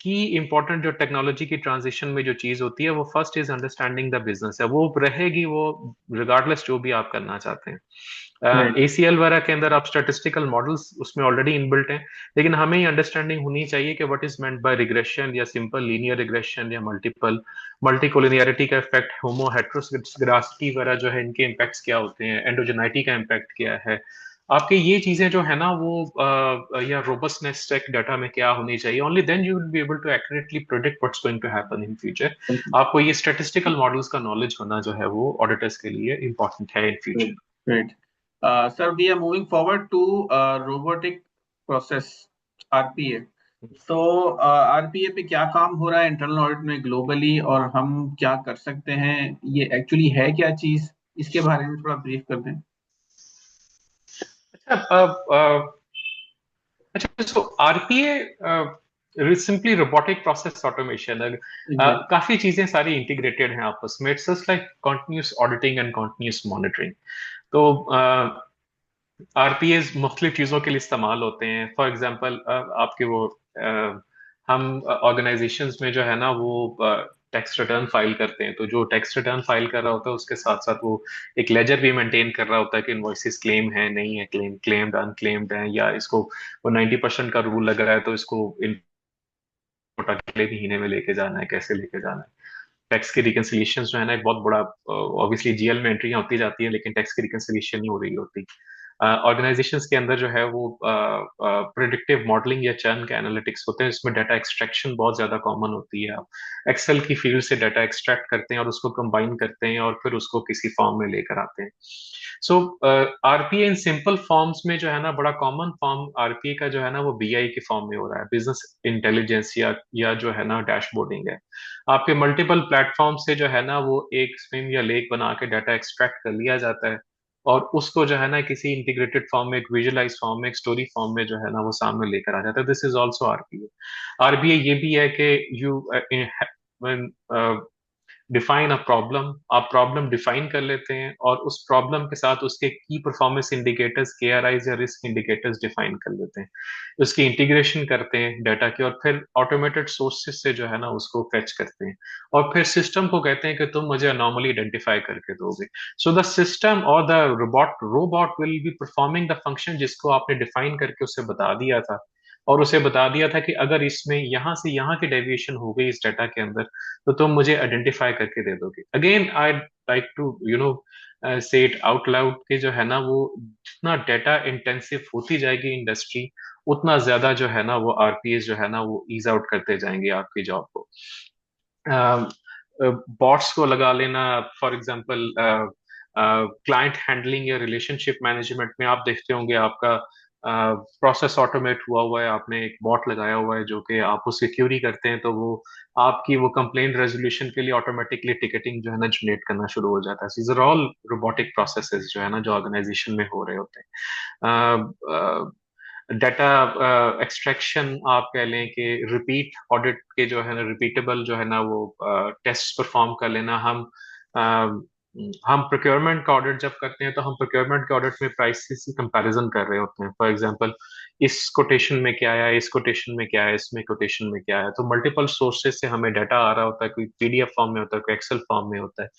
की इंपॉर्टेंट जो टेक्नोलॉजी की ट्रांजिशन में जो चीज होती है वो first is understanding the business है, वो रहेगी वो रिगार्डलेस जो भी आप करना चाहते हैं। राइट। ACL वगैरह के अंदर आप स्टेटिस्टिकल मॉडल्स उसमें ऑलरेडी इनबिल्ट हैं, लेकिन हमें ये अंडरस्टैंडिंग होनी चाहिए कि what is meant by regression या सिंपल लीनियर रिग्रेशन या मल्टीकोलिनियरिटी का इफेक्ट, होमो हेट्रोस्किडासिटी वगैरह जो है इनके इम्पैक्ट्स क्या होते हैं, एंडोजेनाइटी का इम्पैक्ट क्या है। आपके ये चीजें जो है ना वो या रोबस्टनेस चेक डाटा में क्या होनी चाहिए, only then you will be able to accurately predict what's going to happen in future. आपको ये स्टैटिस्टिकल मॉडल्स का नॉलेज होना जो है वो ऑडिटर्स के लिए इंपॉर्टेंट है in future. Great. Sir, we are moving forward to robotic process, RPA. तो RPA पे क्या काम हो रहा है इंटरनल ऑडिट में ग्लोबली, और हम क्या कर सकते हैं? ये एक्चुअली है क्या चीज? इसके बारे में थोड़ा ब्रीफ कर दें। अच्छा, अच्छा, सो RPA simply robotic process automation. Exact. काफी चीजें सारी इंटीग्रेटेड हैं आपस में, it's just like continuous auditing and continuous monitoring. तो RPAs मुख्तलिफ चीज़ों के लिए इस्तेमाल होते हैं। फॉर एग्जांपल आपके वो हम ऑर्गेनाइजेशंस में जो है ना वो टैक्स रिटर्न फाइल करते हैं, तो जो टैक्स रिटर्न फाइल कर रहा होता है उसके साथ साथ वो एक लेजर भी मेंटेन कर रहा होता है कि इनवॉइसेस क्लेम है नहीं है, क्लेम्ड अनक्लेम्ड है, या इसको वो 90% का रूल लग रहा है तो इसको इनपुट अगले महीने में लेके जाना है, कैसे लेके जाना है। टैक्स की रिकन्सिलिएशन जो है ना एक बहुत बड़ा, ऑब्वियसली जीएल में एंट्रियां होती जाती है लेकिन टैक्स की रिकन्सिलिएशन नहीं हो रही होती। ऑर्गेनाइजेशंस के अंदर जो है वो प्रिडिक्टिव मॉडलिंग या चर्न के एनालिटिक्स होते हैं, इसमें डाटा एक्सट्रैक्शन बहुत ज्यादा कॉमन होती है। आप एक्सेल की फील्ड से डाटा एक्सट्रैक्ट करते हैं और उसको कंबाइन करते हैं और फिर उसको किसी फॉर्म में लेकर आते हैं। सो आरपीए इन सिंपल फॉर्म्स में जो है ना, बड़ा कॉमन फॉर्म आरपीए का जो है ना वो बीआई के फॉर्म में हो रहा है, बिजनेस इंटेलिजेंस या जो है ना डैशबोर्डिंग है। आपके मल्टीपल प्लेटफॉर्म से जो है ना वो एक स्विम या लेक बना के डाटा एक्सट्रैक्ट कर लिया जाता है और उसको जो है ना किसी इंटीग्रेटेड फॉर्म में, एक विजुअलाइज फॉर्म में, एक स्टोरी फॉर्म में जो है ना वो सामने लेकर आ जाता है। This is also RPA. RBA ये भी है कि यू डिफाइन अ प्रॉब्लम, आप प्रॉब्लम डिफाइन कर लेते हैं और उस प्रॉब्लम के साथ उसके की परफॉर्मेंस इंडिकेटर्स, केआरआईज या रिस्क इंडिकेटर्स डिफाइन कर लेते हैं, उसकी इंटीग्रेशन करते हैं डाटा की और फिर ऑटोमेटेड सोर्सेज से जो है ना उसको फेच करते हैं और फिर सिस्टम को कहते हैं कि तुम मुझे अनोमली आइडेंटिफाई करके दोगे। सो द सिस्टम और the robot will be performing the function जिसको आपने डिफाइन करके उसे बता दिया था, और उसे बता दिया था कि अगर इसमें यहां से यहां की डेविएशन हो गई इस डाटा के अंदर तो तुम मुझे आइडेंटिफाई करके दे दोगे। अगेन आई लाइक टू से इट आउट लाउड कि जो है ना वो जितना डाटा इंटेंसिव होती जाएगी इंडस्ट्री, उतना ज्यादा जो है ना वो आरपीएस जो है ना वो ईज आउट करते जाएंगे आपकी जॉब को। बॉट्स को लगा लेना, फॉर एग्जांपल क्लाइंट हैंडलिंग या रिलेशनशिप मैनेजमेंट में आप देखते होंगे आपका प्रोसेस ऑटोमेट हुआ हुआ है, आपने एक बॉट लगाया हुआ है जो कि आप उसकी क्यूरी करते हैं तो वो आपकी वो कंप्लेंट रेजोल्यूशन के लिए ऑटोमेटिकली टिकटिंग जो है ना जनरेट करना शुरू हो जाता है। These are all robotic processes जो है ना जो ऑर्गेनाइजेशन में हो रहे होते हैं। डाटा एक्सट्रैक्शन आप कह लें कि रिपीट ऑडिट के जो है ना, रिपीटेबल जो है ना वो टेस्ट परफॉर्म कर लेना। हम प्रोक्योरमेंट का ऑडिट जब करते हैं तो हम प्रोक्योरमेंट के ऑडिट में प्राइसेस की कंपैरिजन कर रहे होते हैं। फॉर एग्जांपल इस कोटेशन में क्या आया, इस कोटेशन में क्या है, इसमें कोटेशन में क्या है, तो मल्टीपल सोर्सेज से हमें डाटा आ रहा होता है, कोई पीडीएफ फॉर्म में होता है, कोई एक्सेल फॉर्म में होता है।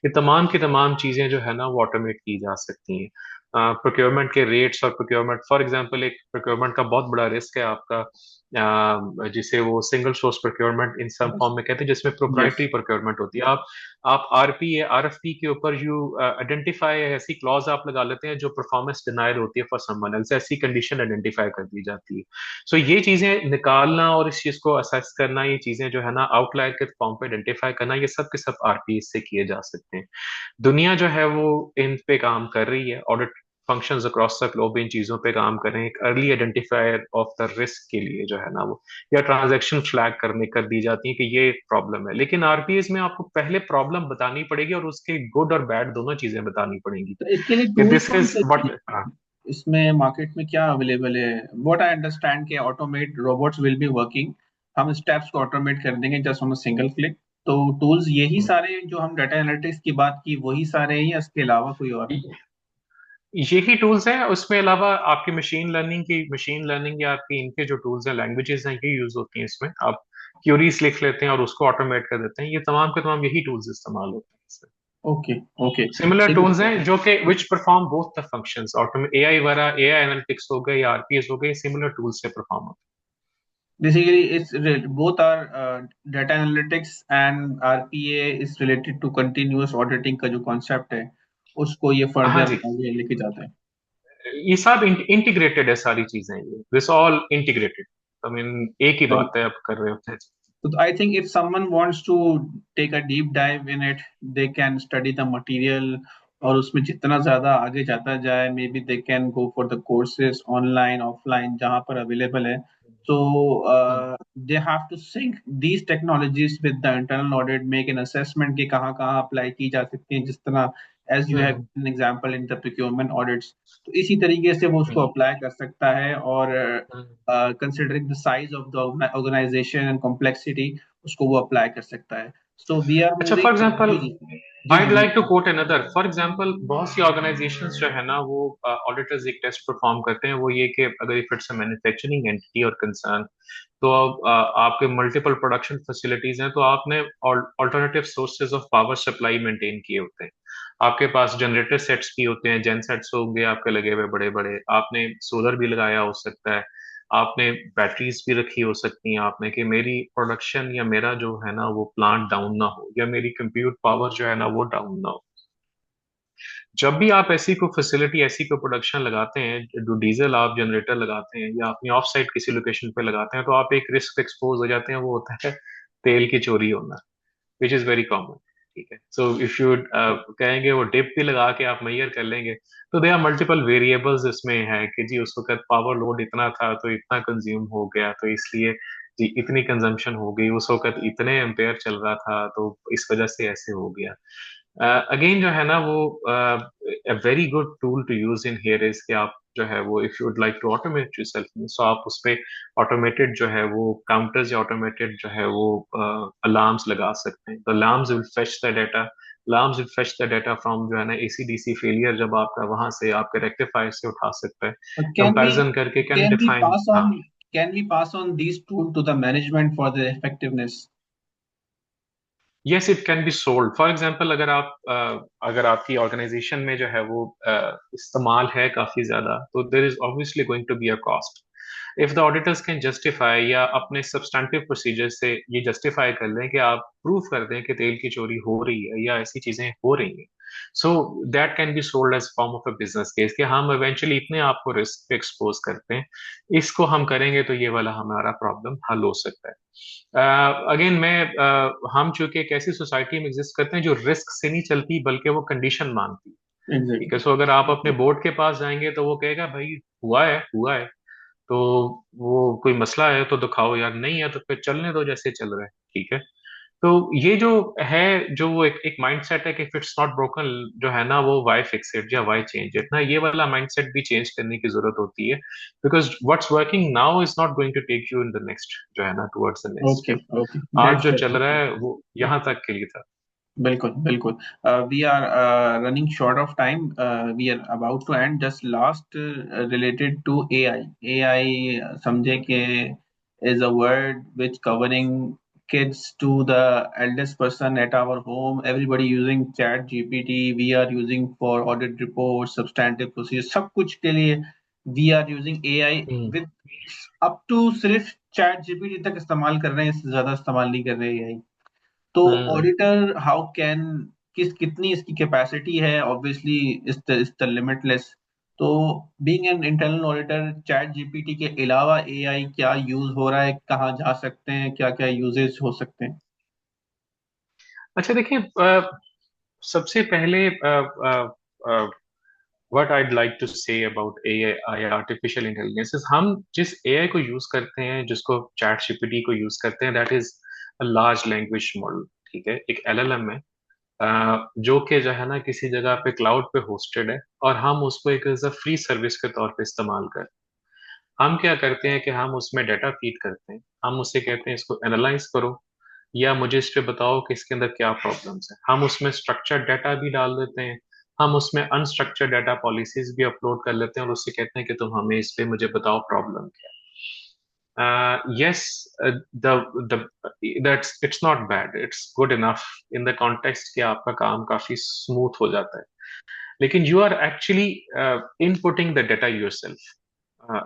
ये तमाम की तमाम चीजें जो है ना वो ऑटोमेट की जा सकती हैं। प्रोक्योरमेंट के रेट्स और प्रोक्योरमेंट, फॉर एग्जांपल एक प्रोक्योरमेंट का बहुत बड़ा रिस्क है आपका, जिसे वो सिंगल सोर्स प्रोक्योरमेंट इन सम Yes. फॉर्म में कहते हैं, जिसमें Yes. प्रोप्राइटरी प्रोक्योरमेंट होती है। आप आरपी आरएफपी के ऊपर यू आइडेंटिफाई ऐसी क्लॉज आप लगा लेते हैं जो परफॉर्मेंस डिनाइड होती है फॉर समवन एल्स, ऐसी कंडीशन आइडेंटिफाई कर दी जाती है। सो ये चीजें निकालना और इस चीज को असेस करना, ये चीजें जो है ना आउटलायर के फॉर्म पे आइडेंटिफाई करना, ये सब के सब आरपी से किए जा सकते हैं। दुनिया जो है वो इन पे काम कर रही है, audit functions across the globe इन चीजों पे काम करें, एक early identifier of the risk के लिए जो है ना वो, या ट्रांजैक्शन फ्लैग करने कर दी जाती है कि ये प्रॉब्लम है। लेकिन आरपीएस में आपको पहले प्रॉब्लम बतानी पड़ेगी और उसके गुड और बैड दोनों चीजें बतानी पड़ेंगी तो इसके लिए कि टूल्स दिस कौन इज से व्हाट। चाहिए? इसमें मार्केट में क्या अवेलेबल है? व्हाट आई अंडरस्टैंड के automate robots will be working, हम स्टेप्स को ऑटोमेट कर देंगे just on a single click. तो टूल्स यही सारे जो हम डाटा एनालिटिक्स की बात की वही सारे हैं या इसके अलावा कोई और? यही टूल्स हैं, उसमें अलावा आपकी मशीन लर्निंग या आपकी इनके जो टूल्स हैं, लैंग्वेजेस हैं, ये यूज होती हैं इसमें। आप क्यूरीज लिख लेते हैं और उसको ऑटोमेट कर देते हैं, ये तमाम के तमाम यही टूल्स इस्तेमाल होते हैं इसमें। Okay okay. सिमिलर टूल्स हैं जो कि which perform both the functions, automate AI वगैरह, एआई एनालिटिक्स हो गए या आरपीएस हो गए, सिमिलर टूल्स से परफॉर्म होते Basically, both are data analytics and RPA is related to continuous auditing का जो concept है उसको ये हैं। हाँ फर्दर जी, आगे लेके जाते हैं। ये सब इंटीग्रेटेड है सारी चीजें, ये this all integrated. I mean एक ही बात है आप कर रहे होते हैं। So I think if someone wants to take a deep dive in it, they can study the material और उसमें जितना ज्यादा आगे जाता जाए, maybe they can go for the courses online, offline जहाँ पर available है. So they have to sync these technologies with the internal audit, make an assessment कि कहाँ कहाँ apply की जा सकती हैं, जिस तरह as you have an example in the procurement audits. तो इसी तरीके से वो उसको apply कर सकता है और considering the size of the organization and complexity उसको वो अप्लाई कर सकता है. So we are अच्छा, फॉर moving. एग्जांपल जी जी जी आई जी लाइक टू जी. कोट अनदर, फॉर एग्जांपल बहुत सी ऑर्गेनाइजेशंस जो है ना वो ऑडिटर्स एक टेस्ट परफॉर्म करते हैं, वो ये कि अगर if it's a manufacturing entity और कंसर्न, तो आपके मल्टीपल प्रोडक्शन फैसिलिटीज हैं, तो आपने alternative sources of power supply maintain किए होते हैं। आपके पास जनरेटर सेट्स भी होते हैं, जेन सेट्स होंगे आपके लगे हुए बड़े बड़े, आपने सोलर भी लगाया हो सकता है, आपने बैटरीज भी रखी हो सकती हैं आपने, कि मेरी प्रोडक्शन या मेरा जो है ना वो प्लांट डाउन ना हो, या मेरी कंप्यूट पावर जो है ना वो डाउन ना हो। जब भी आप ऐसी कोई फैसिलिटी, ऐसी कोई प्रोडक्शन लगाते हैं, जो डीजल आप जनरेटर लगाते हैं या अपनी ऑफ साइट किसी लोकेशन पे लगाते हैं, तो आप एक रिस्क एक्सपोज हो जाते हैं, वो होता है तेल की चोरी होना, विच इज वेरी कॉमन। ठीक है, सो इफ यू कहेंगे वो डिप भी लगा के आप मैयर कर लेंगे, तो दे आर मल्टीपल वेरिएबल्स इसमें है कि जी उस वक्त पावर लोड इतना था तो इतना कंज्यूम हो गया, तो इसलिए जी इतनी कंजम्पशन हो गई, उस वक्त इतने एम्पेयर चल रहा था तो इस वजह से ऐसे हो गया। अगेन जो है ना वो very good tool to use in here is कि आप जो है वो if you would like to automate yourself, so आप उस पे ऑटोमेटेड जो है वो काउंटर्स या ऑटोमेटेड जो है वो अलार्म्स लगा सकते हैं। The alarms will fetch the data, alarms will fetch the data from जो है ना एसीडीसी फेलियर, जब आपका वहां से आपके रेक्टिफायर से उठा सकता है, Can we कंपैरिजन करके can can we define. pass हाँ, on these tools to the management for their effectiveness? Yes it can be sold. For example अगर आप अगर आपकी ऑर्गेनाइजेशन में जो है वो इस्तेमाल है काफी ज्यादा, तो there is obviously going to be a cost. If the auditors can justify या अपने सब्सटैंटिव प्रोसीजर से ये जस्टिफाई कर लें कि आप प्रूव कर दें कि तेल की चोरी हो रही है या ऐसी चीजें हो रही हैं, so that can be sold as form of a business case, कि हम इवेंचुअली इतने आपको रिस्क पे एक्सपोज करते हैं, इसको हम करेंगे तो ये वाला हमारा प्रॉब्लम हल हो सकता है। अगेन हम चूंकि एक ऐसी सोसाइटी में एग्जिस्ट करते हैं जो रिस्क से नहीं चलती बल्कि वो कंडीशन मानती है। ठीक है, Exactly. सो अगर आप अपने बोर्ड के पास जाएंगे तो वो कहेगा भाई हुआ है, हुआ है, तो वो कोई मसला है तो दिखाओ यार, नहीं है तो फिर चलने दो जैसे चल रहा है। ठीक है, तो ये जो है, जो वो एक माइंडसेट है कि इफ इट्स नॉट ब्रोकन जो है ना वो वाई फिक्स इट या वाई चेंज इट ना, ये वाला माइंडसेट भी चेंज करने की जरूरत होती है, because what's working now is not going to take you in the next जो है ना towards the next Okay, step. okay. आज That's जो very चल रहा okay. है वो यहाँ तक के लिए था। बिल्कुल बिल्कुल। We are running short of time. We are about to end. Just last related to AI. AI समझे कि is a word which covering kids to the eldest person at our home. Everybody using Chat GPT. We are using for audit reports, substantive procedures. सब कुछ के लिए we are using AI hmm. with up to सिर्फ Chat GPT तक इस्तेमाल कर रहे हैं, इससे ज्यादा इस्तेमाल नहीं कर रहे हैं AI। तो हम्म। ऑडिटर हाउ कैन कितनी इसकी कैपेसिटी है, ऑब्वियसली इस द लिमिटलेस। तो being an internal auditor, chat GPT के अलावा एआई क्या यूज हो रहा है, कहाँ जा सकते हैं, क्या क्या यूजेस हो सकते हैं? अच्छा देखिए, सबसे पहले what I'd like to say about AI, artificial intelligence, हम जिस एआई को यूज करते हैं, जिसको चैट जीपीटी को यूज करते हैं, that is a large language model. ठीक है, एक एलएलएम है, जो कि जो है ना किसी जगह पे क्लाउड पे होस्टेड है, और हम उसको एक एज अ फ्री सर्विस के तौर पे इस्तेमाल कर। हम क्या करते हैं कि हम उसमें डाटा फीड करते हैं, हम उससे कहते हैं इसको एनालाइज करो, या मुझे इस पे बताओ कि इसके अंदर क्या प्रॉब्लम्स है। हम उसमें स्ट्रक्चर्ड डाटा भी डाल देते हैं, हम उसमें अनस्ट्रक्चर्ड डाटा पॉलिसीज भी अपलोड कर लेते हैं, और उससे कहते हैं कि तुम हमें इस पे मुझे बताओ प्रॉब्लम क्या है। Yes, the that's it's not bad, it's good enough in the context कि आपका काम काफी स्मूथ हो जाता है। लेकिन you are actually inputting the data yourself.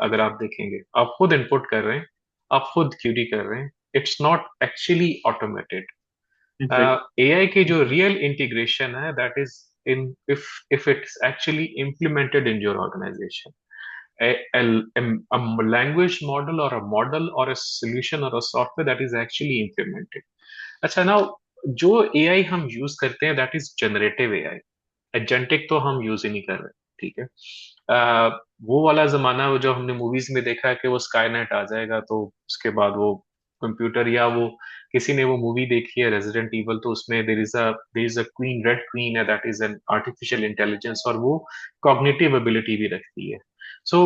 अगर आप देखेंगे, आप खुद इनपुट कर रहे हैं, आप खुद क्यूरी कर रहे हैं, it's not actually automated. Exact. AI के जो रियल इंटीग्रेशन है, that is in if it's actually implemented in your organisation, a language model or a model or a solution or a software that is actually implemented। अच्छा ना, जो AI हम use करते हैं that is generative AI, agentic तो हम use ही नहीं कर रहे। ठीक है, वो वाला जमाना वो जो हमने मूवीज में देखा है कि वो स्काईनेट आ जाएगा तो उसके बाद वो कंप्यूटर, या वो किसी ने वो मूवी देखी है रेजिडेंट इवल, तो उसमें there is a queen, red queen है, that is an artificial intelligence, और वो कॉग्निटिव एबिलिटी भी रखती है। So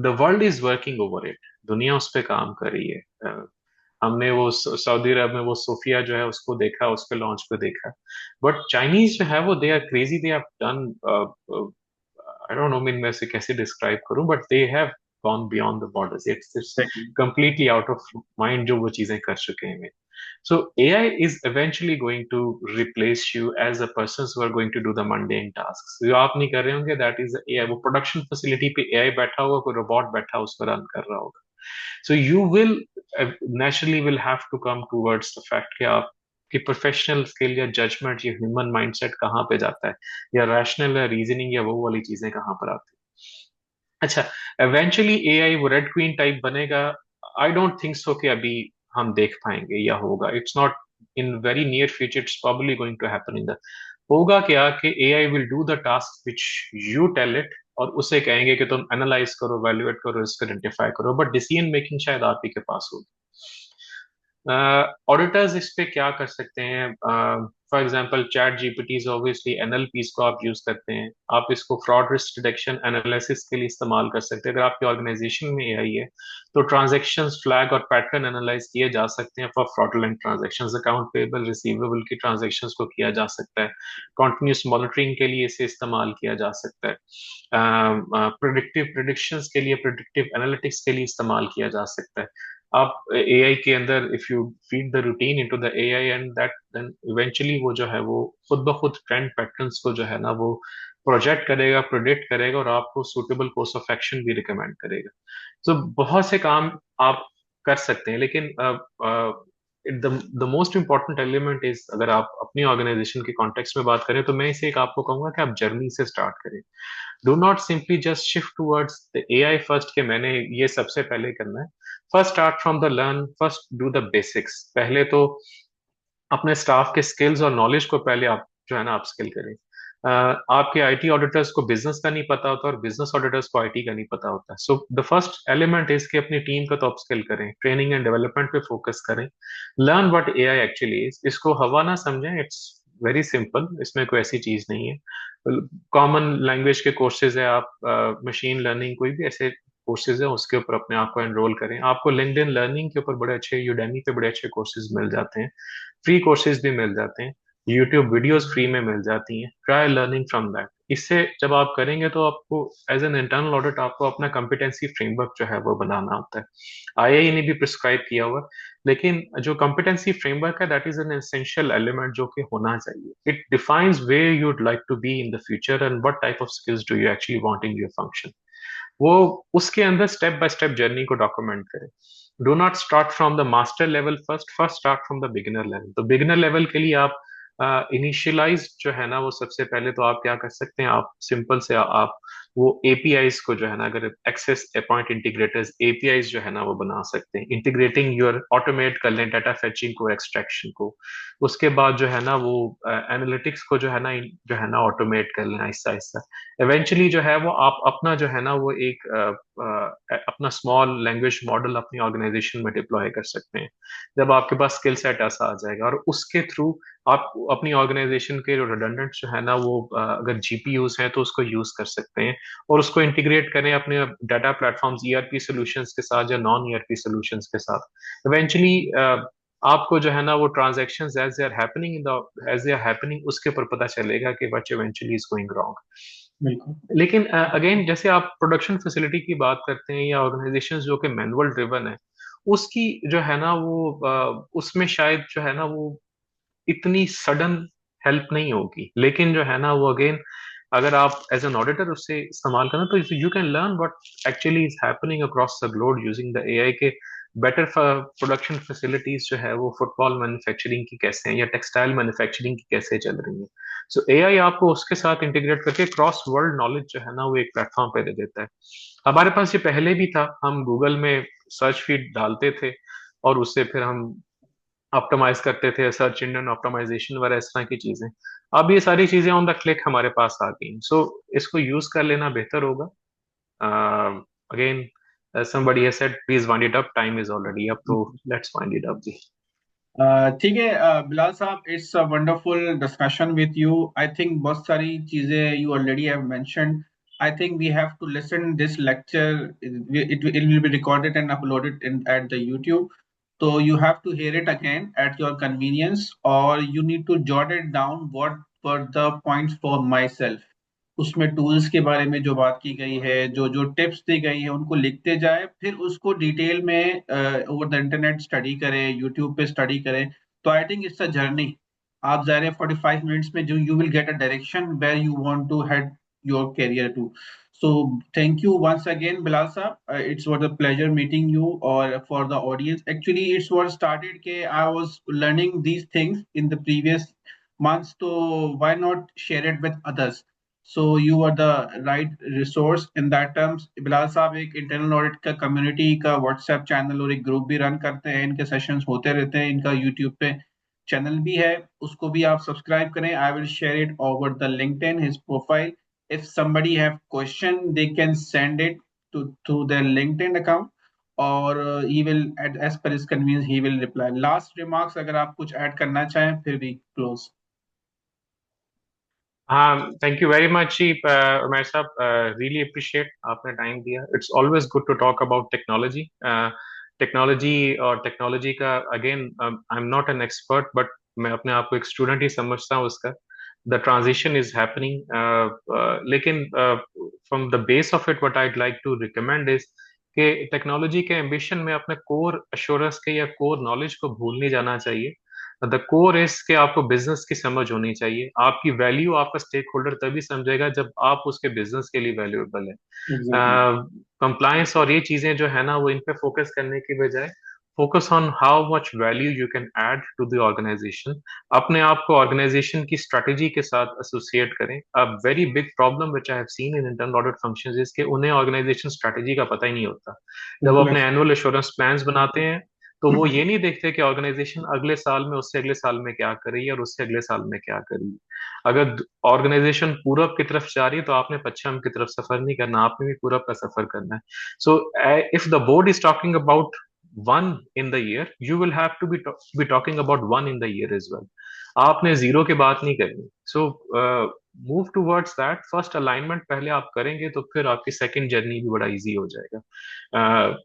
the world is working over it, दुनिया उस पर काम कर रही है। हमने वो सऊदी अरब में वो सोफिया जो है उसको देखा, उसके लॉन्च पे देखा। बट चाइनीज जो है वो they are crazy, they have done, I don't know mean मैं इसे कैसे डिस्क्राइब करूं, but they have gone beyond the borders. It's Exactly. completely out of mind जो वो चीजें कर चुके हैं. So AI is eventually going to replace you as a person who are going to do the mundane tasks. जो आप नहीं कर रहे होंगे, that is AI. वो production facility पे AI बैठा होगा, कोई robot बैठा उस पर run कर रहा होगा. So you will naturally will have to come towards the fact कि आप कि प्रोफेशनल स्किल या जजमेंट या ह्यूमन माइंडसेट कहाँ पे जाता है, या रैशनल या रीजनिंग या वो वाली चीजें कहाँ पर आती है. अच्छा, एवेंचुअली एआई वो रेड क्वीन टाइप बनेगा? आई डोंट थिंक सो कि अभी हम देख पाएंगे या होगा. It's not in very near future. It's probably going to happen in the. होगा क्या कि AI will do the task which you tell it, और उसे कहेंगे कि तुम एनालाइज करो, वैल्यूएट करो, इसको आइडेंटिफाई करो, बट डिसीजन मेकिंग शायद आप ही के पास होगी. ऑडिटर्स इस पे क्या कर सकते हैं? For example ChatGPT obviously NLPs को आप यूज करते हैं, आप इसको फ्रॉड रिस्क डिटेक्शन एनालिसिस के लिए इस्तेमाल कर सकते हैं. अगर आपकी ऑर्गेनाइजेशन में एआई है तो ट्रांजैक्शंस फ्लैग और पैटर्न एनालाइज किए जा सकते हैं for fraudulent transactions. Account payable receivable की ट्रांजैक्शंस को किया जा सकता है. कॉन्टिन्यूस मॉनिटरिंग के लिए इसे इस्तेमाल किया जा सकता है. प्रिडिक्टिव प्रिडिक्शंस के लिए, प्रिडिक्टिव एनालिटिक्स के लिए इस्तेमाल किया जा सकता है. आप एआई के अंदर if you feed the routine into the AI and that then eventually वो जो है वो खुद ब खुद ट्रेंड पैटर्न्स को जो है ना वो प्रोजेक्ट करेगा, प्रोडिक्ट करेगा, और आपको सूटेबल कोर्स ऑफ एक्शन भी रिकमेंड करेगा. तो बहुत से काम आप कर सकते हैं, लेकिन the most important element is, अगर आप अपनी ऑर्गेनाइजेशन के कॉन्टेक्स्ट में बात करें तो मैं इसे एक आपको कहूंगा कि आप जर्नी से स्टार्ट करें. Do not simply just shift towards the AI first के मैंने ये सबसे पहले करना है. First start from the learn, first do the basics. पहले तो अपने स्टाफ के स्किल्स और नॉलेज को पहले आप जो है ना आप स्किल करें. आपके आईटी ऑडिटर्स को बिजनेस का नहीं पता होता और बिजनेस ऑडिटर्स को आईटी का नहीं पता होता. सो द फर्स्ट एलिमेंट इज कि अपनी टीम को तो अपस्किल करें, ट्रेनिंग एंड डेवलपमेंट पे फोकस करें. Learn what AI actually is. इसको हवा ना समझें, इट्स वेरी सिंपल. इसमें कोई ऐसी चीज नहीं है. कॉमन लैंग्वेज के कोर्सेज है, आप मशीन लर्निंग कोई भी ऐसे कोर्सेज है उसके ऊपर अपने आप को एनरोल करें. आपको लिंक्डइन लर्निंग के ऊपर बड़े अच्छे, यूडेमी पे बड़े अच्छे कोर्सेज मिल जाते हैं, फ्री कोर्सेज भी मिल जाते हैं, यूट्यूब वीडियोस फ्री में मिल जाती हैं. Try learning from that. इससे जब आप करेंगे तो आपको एज एन इंटरनल ऑडिट आपको अपना कॉम्पिटेंसी फ्रेमवर्क जो है वो बनाना होता है. आईआई ने भी प्रिस्क्राइब किया हुआ, लेकिन जो कॉम्पिटेंसी फ्रेमवर्क है that is an essential element जो कि होना चाहिए. It defines where you would like to be in the future and what type of skills do you actually want in your function. वो उसके अंदर स्टेप बाय स्टेप जर्नी को document करें. Do not start from the master level first, first start from the beginner level. तो beginner level के लिए आप initialise जो है ना वो सबसे पहले तो आप क्या कर सकते हैं, आप सिंपल से आप वो एपीआईज को जो है ना, अगर एक्सेस पॉइंट इंटीग्रेटर्स एपीआईज जो है ना वो बना सकते हैं. इंटीग्रेटिंग योर ऑटोमेट कर लें डाटा फेचिंग को, एक्सट्रैक्शन को. उसके बाद जो है ना वो एनालिटिक्स को जो है ना ऑटोमेट कर लें आहिस्ता आहिस्ता. इवेंचुअली जो है वो आप अपना जो है ना वो एक अपना स्मॉल लैंग्वेज मॉडल अपनी ऑर्गेनाइजेशन में डिप्लॉय कर सकते हैं जब आपके पास स्किल सेट ऐसा आ जाएगा. और उसके थ्रू आप अपनी ऑर्गेनाइजेशन के रिडंडेंट जो है ना वो अगर जीपीयूज हैं तो उसको यूज कर सकते हैं, और उसको इंटीग्रेट करें अपने डाटा प्लेटफॉर्म्स ईआरपी सॉल्यूशंस के साथ या नॉन ईआरपी सॉल्यूशंस के साथ. इवेंचुअली आपको जो है ना वो transactions as they are happening उसके ऊपर पता चलेगा कि what eventually is going wrong. बिल्कुल. लेकिन अगेन जैसे आप प्रोडक्शन फैसिलिटी की बात करते हैं या ऑर्गेनाइजेशंस जो कि मैनुअल ड्रिवन है, उसकी जो है ना वो उसमें शायद जो है ना वो इतनी सडन हेल्प नहीं होगी. लेकिन जो है ना वो अगेन अगर आप एज एन ऑडिटर उससे इस्तेमाल करना तो you can learn what actually is happening across the globe using the AI के बेटर प्रोडक्शन फैसिलिटीज जो है वो फुटबॉल मैन्युफैक्चरिंग की कैसे हैं या टेक्सटाइल मैन्युफैक्चरिंग की कैसे चल रही है. सो एआई आपको उसके साथ इंटीग्रेट करके क्रॉस वर्ल्ड नॉलेज जो है ना वो एक प्लेटफॉर्म पे दे देता है. हमारे पास ये पहले भी था, हम गूगल में सर्च फीड डालते थे और उससे फिर हम ऑप्टिमाइज करते थे, सर्च इंजन ऑप्टिमाइजेशन वगैरह इस तरह की चीजें. अब ये सारी चीजें ऑन द क्लिक हमारे पास आ गई. सो इसको यूज कर लेना बेहतर होगा. Again somebody has said please wind it up, time is already up, so let's wind it up. ठीक है बिलाल साहब, it's a wonderful discussion with you. I think बहुत सारी चीजें you already have mentioned. I think we have to listen this lecture. It will be recorded and uploaded at the YouTube. So you have to hear it again at your convenience, or you need to jot it down what were the points for myself. उसमें tools के बारे में जो बात की गई है, जो जो टिप्स दी गई है, उनको लिखते जाए, फिर उसको डिटेल में ओवर द इंटरनेट स्टडी करें, यूट्यूब पे स्टडी करें। तो I think it's a journey. आप जा रहे हैं 45 मिनट्स में, जो you will get a direction where you want to head your career to. So thank you once again, Bilal sir. It's was a pleasure meeting you. Or for the audience, actually, it's what started. Ke I was learning these things in the previous months. So why not share it with others? So you are the right resource in that terms. Bilal साहब एक internal audit का community का WhatsApp channel और एक group भी run करते हैं, इनके सेशंस होते रहते हैं, इनका यूट्यूब पे चैनल भी है, उसको भी आप सब्सक्राइब करें। I will share it over the LinkedIn his profile. if somebody have question, they can send it to their LinkedIn account, or he will as per his convenience he will reply. Last remarks अगर आप कुछ add करना चाहें फिर भी close. हाँ, thank you very much ji Umar sahab, really appreciate आपने time दिया। It's always good to talk about technology. Technology और टेक्नोलॉजी का again, I am not an expert, but मैं अपने आप को एक स्टूडेंट ही समझता हूँ उसका। द ट्रांजिशन इज हैपनिंग, लेकिन from the base of it what I'd like to recommend is कि टेक्नोलॉजी के एम्बिशन में अपने कोर अश्योरेंस के या कोर नॉलेज को भूल नहीं जाना चाहिए। द कोर इज कि आपको बिजनेस की समझ होनी चाहिए। आपकी वैल्यू आपका स्टेक होल्डर तभी समझेगा जब आप उसके बिजनेस के लिए वैल्यूएबल है। Exactly. कंप्लायंस और ये चीजें जो है ना, वो इन पे फोकस करने की बजाय focus on how much value you can add to the organisation. अपने आप को ऑर्गेनाइजेशन की स्ट्रेटेजी के साथ एसोसिएट करें। A very big problem which I have seen in internal audit functions is कि उन्हें ऑर्गेनाइजेशन स्ट्रेटेजी का पता ही नहीं होता। जब वो बिल्कुल अपने ऐसा। एनुअल एश्योरेंस प्लान्स बनाते हैं तो वो ये नहीं देखते कि ऑर्गेनाइजेशन अगले साल में उससे अगले साल में क्या कर रही है और उससे अगले साल में क्या कर रही है। अगर ऑर्गेनाइजेशन पूरब की तरफ जा रही है तो आपने पश्चिम की तरफ सफर नहीं करना, आपने भी पूरब का सफर करना है। So if the board is talking about one in the year, you will have to be talking about one in the year as well. आपने जीरो की बात नहीं करनी। So move towards that. First alignment पहले आप करेंगे तो फिर आपकी सेकंड जर्नी भी बड़ा इजी हो जाएगा।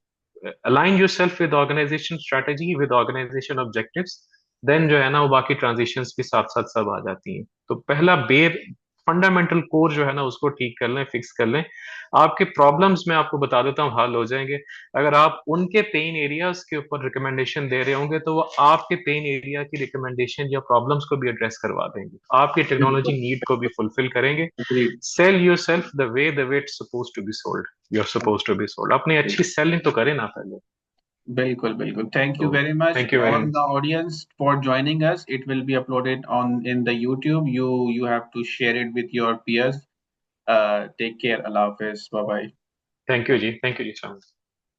Align yourself with organisation strategy, with organisation objectives, then जो है ना वो बाकी ट्रांजिशंस भी साथ साथ सब आ जाती हैं। तो पहला बेर फंडामेंटल कोर जो है ना उसको ठीक कर लें, फिक्स कर लें। आपके प्रॉब्लम्स मैं आपको बता देता हूँ हल हो जाएंगे। अगर आप उनके पेन एरियाज के ऊपर रिकमेंडेशन दे रहे होंगे तो वो आपके पेन एरिया की रिकमेंडेशन या प्रॉब्लम्स को भी एड्रेस करवा देंगे, आपकी टेक्नोलॉजी बिल्कुल। नीड को भी फुलफिल करेंगे। Agreed. Sell yourself the way it's suppose to be sold, you are suppose to be sold. अपनी अच्छी सेलिंग तो करें ना पहले। बिल्कुल बिल्कुल। Thank you तो very much thank you very all the much. audience for joining us. It will be uploaded on in the YouTube. You have to share it with your peers. Take care. Allah Hafiz. Bye bye. Thank you ji so much.